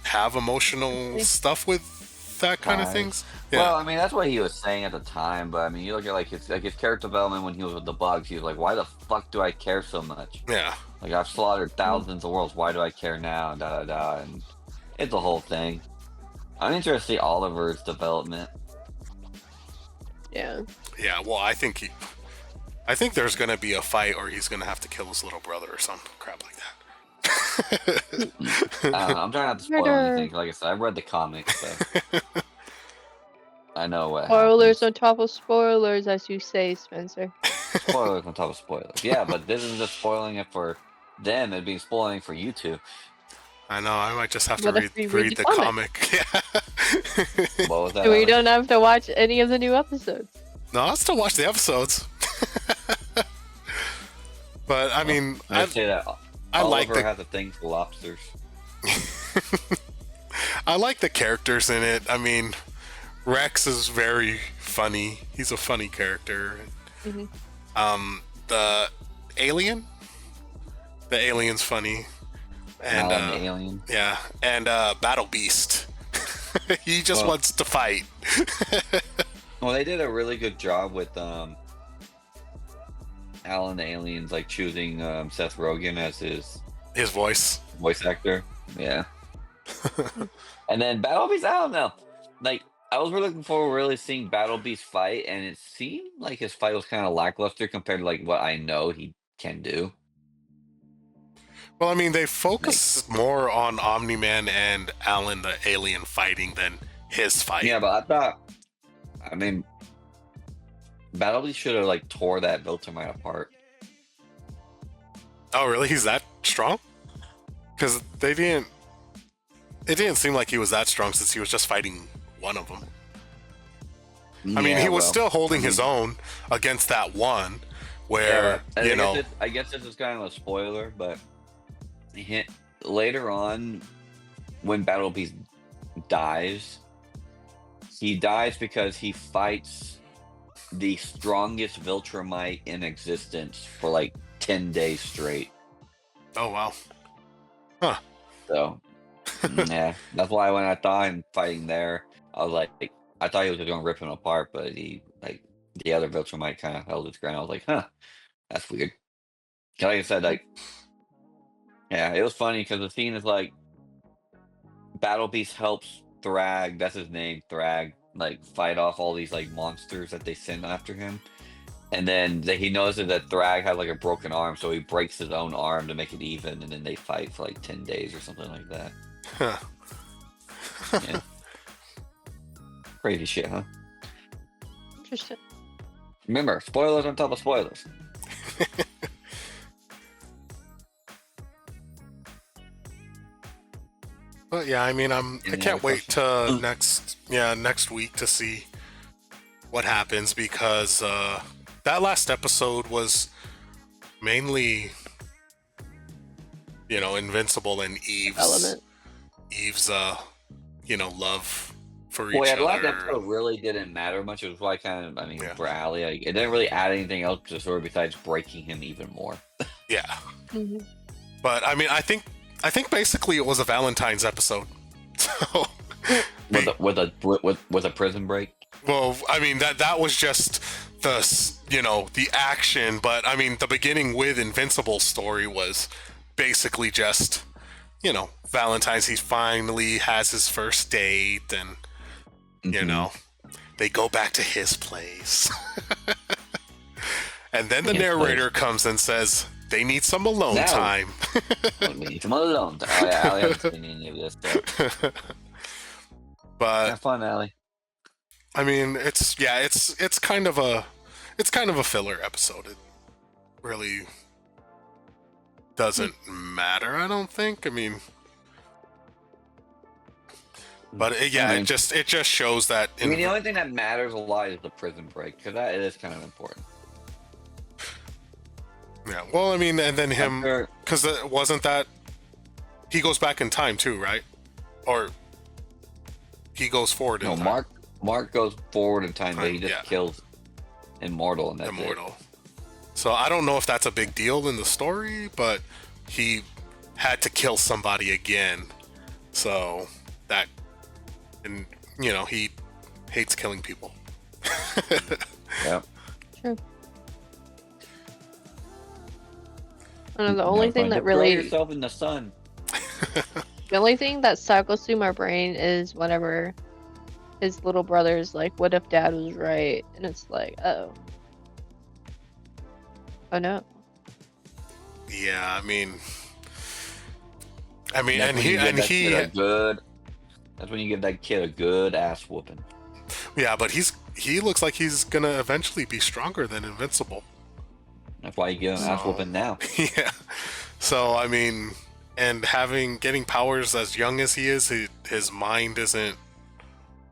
have emotional stuff with that kind of things. Yeah. Well, I mean, that's what he was saying at the time, but I mean, you look at his character development when he was with the bugs. He was like, "Why the fuck do I care so much? Yeah. Like, I've slaughtered thousands of worlds. Why do I care now?" And da da da. And it's a whole thing. I'm interested to see Oliver's development. Yeah. Yeah. Well, I think there's gonna be a fight, or he's gonna have to kill his little brother or some crap like that. I'm trying not to spoil anything. Like I said, I read the comics, so I know what Spoilers happens. on top of spoilers, as you say, Spencer. Spoilers on top of spoilers. Yeah, but this isn't just spoiling it for them; it'd be spoiling for you two. I know. I might just have to What if we read the comic. Yeah. What was that? We don't have to watch any of the new episodes. No, I'll still watch the episodes. But I mean, I'd say that I like Oliver has a thing for lobsters. I like the characters in it. I mean, Rex is very funny. He's a funny character. The alien's funny. And the alien. Yeah, and Battle Beast. He just wants to fight. Well, they did a really good job with Alan the Alien's like choosing Seth Rogen as his voice actor. Yeah. And then Battle Beast, I don't know. Like, I was really looking forward to really seeing Battle Beast fight, and it seemed like his fight was kind of lackluster compared to like what I know he can do. Well, I mean, they focus more on Omni-Man and Alan the Alien fighting than his fight. Yeah, but I mean, Battle Beast should have like tore that Viltrumite apart. Oh, really? He's that strong? Because it didn't seem like he was that strong since he was just fighting one of them. I mean, he was still holding his own against that one, where I guess this is kind of a spoiler, but later on, when Battle Beast dies, he dies because he fights the strongest Viltrumite in existence for like 10 days straight. Oh wow! Huh? So yeah, that's why when I saw him fighting there, I was like, I thought he was just going to rip him apart, but he like the other Viltrumite kind of held his ground. I was like, huh, that's weird. Like I said, like, yeah, it was funny because the scene is like, Battle Beast helps Thrag, that's his name, Thrag, like fight off all these like monsters that they send after him. And then he notices that Thrag had like a broken arm, so he breaks his own arm to make it even, and then they fight for like 10 days or something like that. Huh. Yeah. Crazy shit, huh? Interesting. Remember, spoilers on top of spoilers. But yeah, I mean, I can't wait to next week to see what happens, because that last episode was mainly, Invincible and Eve's love for each other. Well, yeah, the last episode really didn't matter much. It was like for Allie, like, it didn't really add anything else to the story besides breaking him even more. Yeah. Mm-hmm. But I mean, I think basically it was a Valentine's episode. So with a prison break. Well, I mean that was just the action, but I mean the beginning with Invincible's story was basically just Valentine's. He finally has his first date, and they go back to his place. And then the narrator comes and says they need some alone time. We need some alone time. Oh, yeah, Allie hasn't seen any of this stuff. But have fun, Allie. I mean, it's kind of a filler episode. It really doesn't matter, I don't think. I mean, but it just shows that. The only thing that matters a lot is the prison break, because that is kind of important. Yeah, well, I mean, and then him, because wasn't that he goes back in time too, right? Or he goes forward in time. Mark goes forward in time, but he just kills Immortal, and that's Immortal. So I don't know if that's a big deal in the story, but he had to kill somebody again. So that, and he hates killing people. Yeah. True. The only thing that really throw yourself in the sun. The only thing that cycles through my brain is whenever his little brother's like, "What if Dad was right?" And it's like, oh no. Yeah, I mean, That's when you give that kid a good ass whooping. Yeah, but he looks like he's gonna eventually be stronger than Invincible. That's why you give him ass whooping now. Yeah. So I mean, and getting powers as young as he is, his mind isn't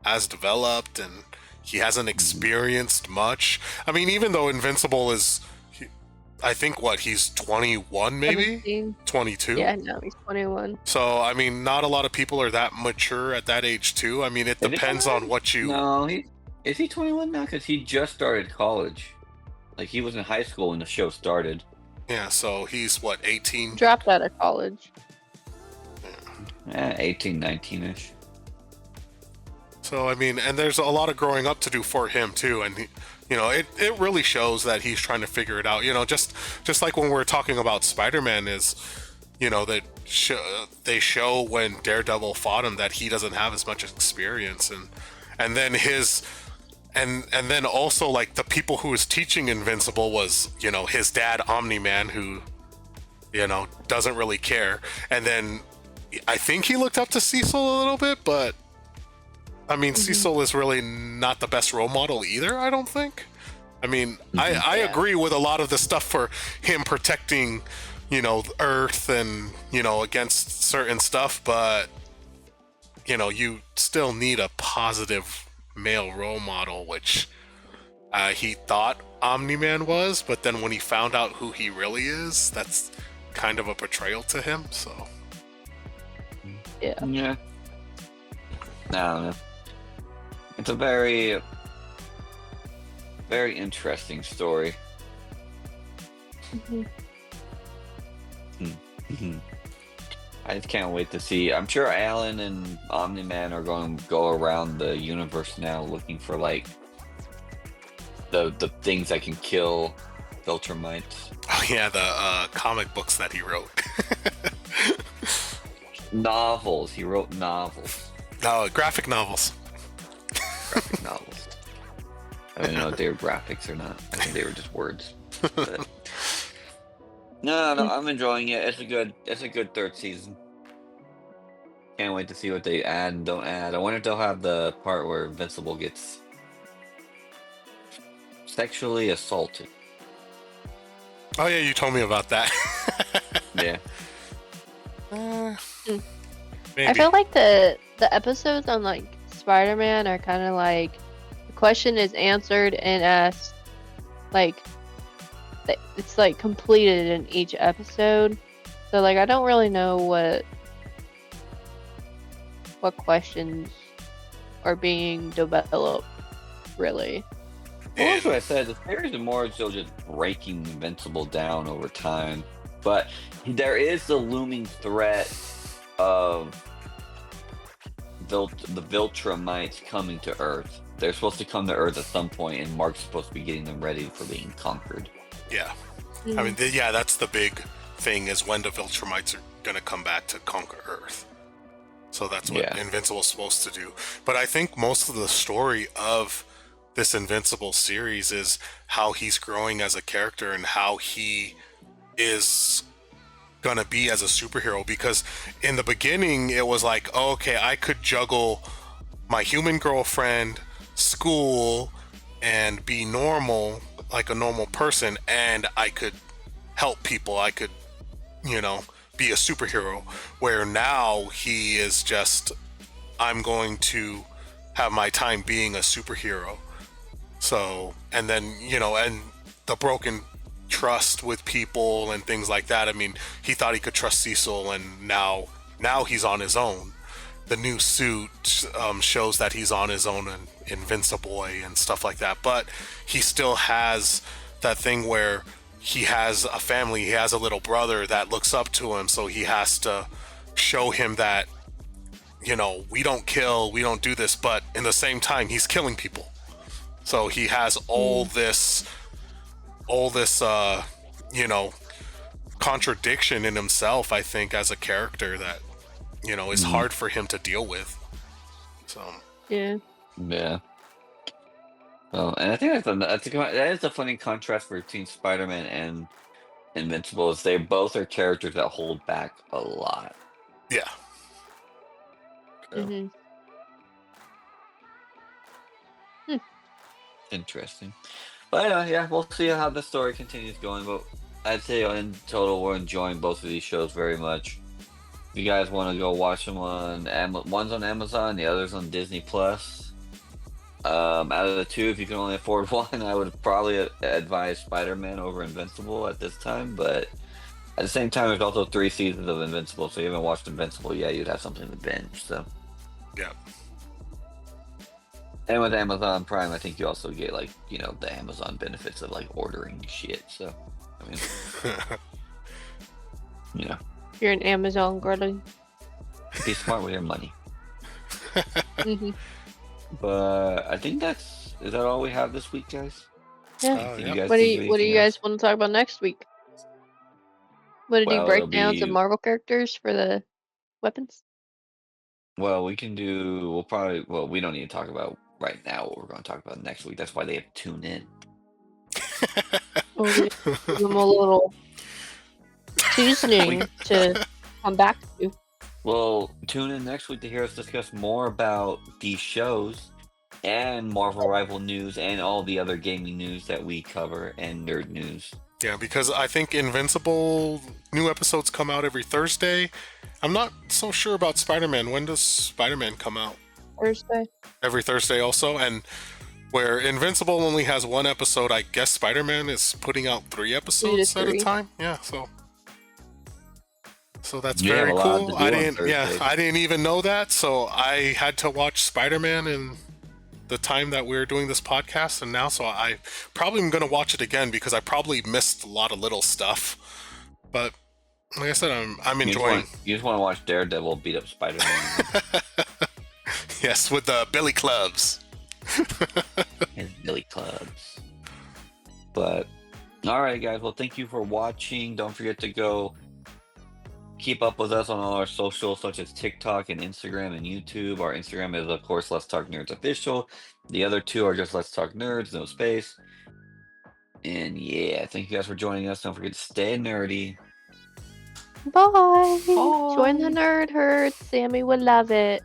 as developed, and he hasn't experienced much. I mean, even though Invincible is, I think he's 21, maybe 17. 22. Yeah, no, he's 21. So I mean, not a lot of people are that mature at that age too. I mean, it depends on what you. No, is he 21 now? Because he just started college. Like, he was in high school when the show started. Yeah, so he's 18? Dropped out of college. Yeah, 18, 19-ish. So, I mean, and there's a lot of growing up to do for him, too. And, it really shows that he's trying to figure it out. Just like when we're talking about Spider-Man is, that they show when Daredevil fought him that he doesn't have as much experience. And then And then also, like, the people who was teaching Invincible was, his dad, Omni-Man, who, doesn't really care. And then I think he looked up to Cecil a little bit, but I mean, Cecil is really not the best role model either, I don't think. I mean, I agree with a lot of the stuff for him protecting, Earth and, against certain stuff, but you still need a positive male role model, which he thought Omni-Man was, but then when he found out who he really is, that's kind of a betrayal to him, so. Yeah. Yeah. I don't know. It's a very, very interesting story. I just can't wait to see. I'm sure Alan and Omni-Man are going to go around the universe now looking for like the things that can kill Viltrumites. Oh yeah, the comic books that he wrote. Novels. He wrote novels. No, graphic novels. Graphic novels. I don't know if they were graphics or not. I think they were just words. But... No, I'm enjoying it. It's a good third season. Can't wait to see what they add and don't add. I wonder if they'll have the part where Invincible gets sexually assaulted. Oh yeah, you told me about that. Yeah. Maybe. I feel like the episodes on like Spider-Man are kind of like the question is answered and asked, like it's like completed in each episode. So like I don't really know what questions are being developed really. Well, that's what I said. The series is more so just breaking Invincible down over time. But there is the looming threat of the Viltrumites coming to Earth. They're supposed to come to Earth at some point, and Mark's supposed to be getting them ready for being conquered. Yeah. I mean, yeah, that's the big thing is when the Viltrumites are going to come back to conquer Earth. So that's what Invincible's supposed to do. But I think most of the story of this Invincible series is how he's growing as a character and how he is gonna be as a superhero, because in the beginning it was like, oh, okay, I could juggle my human girlfriend, school, and be normal like a normal person, and I could help people, I could be a superhero, where now he is just, I'm going to have my time being a superhero. So, and then and the broken trust with people and things like that. I mean, he thought he could trust Cecil, and now he's on his own. The new suit shows that he's on his own and Invincible and stuff like that. But he still has that thing where he has a family, he has a little brother that looks up to him, so he has to show him that, we don't kill, we don't do this, but in the same time, he's killing people. So he has all this, contradiction in himself, I think, as a character that, is hard for him to deal with. So. Yeah. Yeah. Oh, and I think that is a funny contrast between Spider-Man and Invincible, is they both are characters that hold back a lot. Yeah. Mm-hmm. Interesting. But yeah, we'll see how the story continues going. But I'd say in total, we're enjoying both of these shows very much. If you guys want to go watch them one's on Amazon, the other's on Disney Plus. Out of the two, if you can only afford one, I would probably advise Spider-Man over Invincible at this time. But at the same time, there's also 3 seasons of Invincible, so you haven't watched Invincible yet, you'd have something to binge. So. Yeah. And with Amazon Prime, I think you also get the Amazon benefits of ordering shit. So, I mean, You're an Amazon girly. be smart with your money. Mm-hmm. But I think is that all we have this week, guys? Yeah. Yeah. What do you guys want to talk about next week? Want to do breakdowns of Marvel characters for the weapons? Well, we can do. We don't need to talk about right now what we're going to talk about next week. That's why they have to tune in. We'll give them a little seasoning to come back to. Well, tune in next week to hear us discuss more about these shows and Marvel Rival news and all the other gaming news that we cover and nerd news Yeah, because I think Invincible new episodes come out every Thursday. I'm not so sure about Spider-Man. When does Spider-Man come out? Thursday. Every Thursday also, and where Invincible only has one episode, I guess Spider-Man is putting out 3 episodes at a 3. time. Yeah, so that's You have very a lot cool. to do I on didn't Thursdays. even know that, so I had to watch Spider-Man in the time that we were doing this podcast, and now so I probably am going to watch it again because I probably missed a lot of little stuff. But like I said, I'm enjoying. You just want to watch Daredevil beat up Spider-Man. Yes, with the Billy Clubs. His Billy Clubs. But all right, guys. Well, thank you for watching. Don't forget to go keep up with us on all our socials, such as TikTok and Instagram and YouTube. Our Instagram is, of course, Let's Talk Nerds Official. The other 2 are just Let's Talk Nerds, no space. And yeah, thank you guys for joining us. Don't forget to stay nerdy. Bye. Join the nerd herd. Sammy would love it.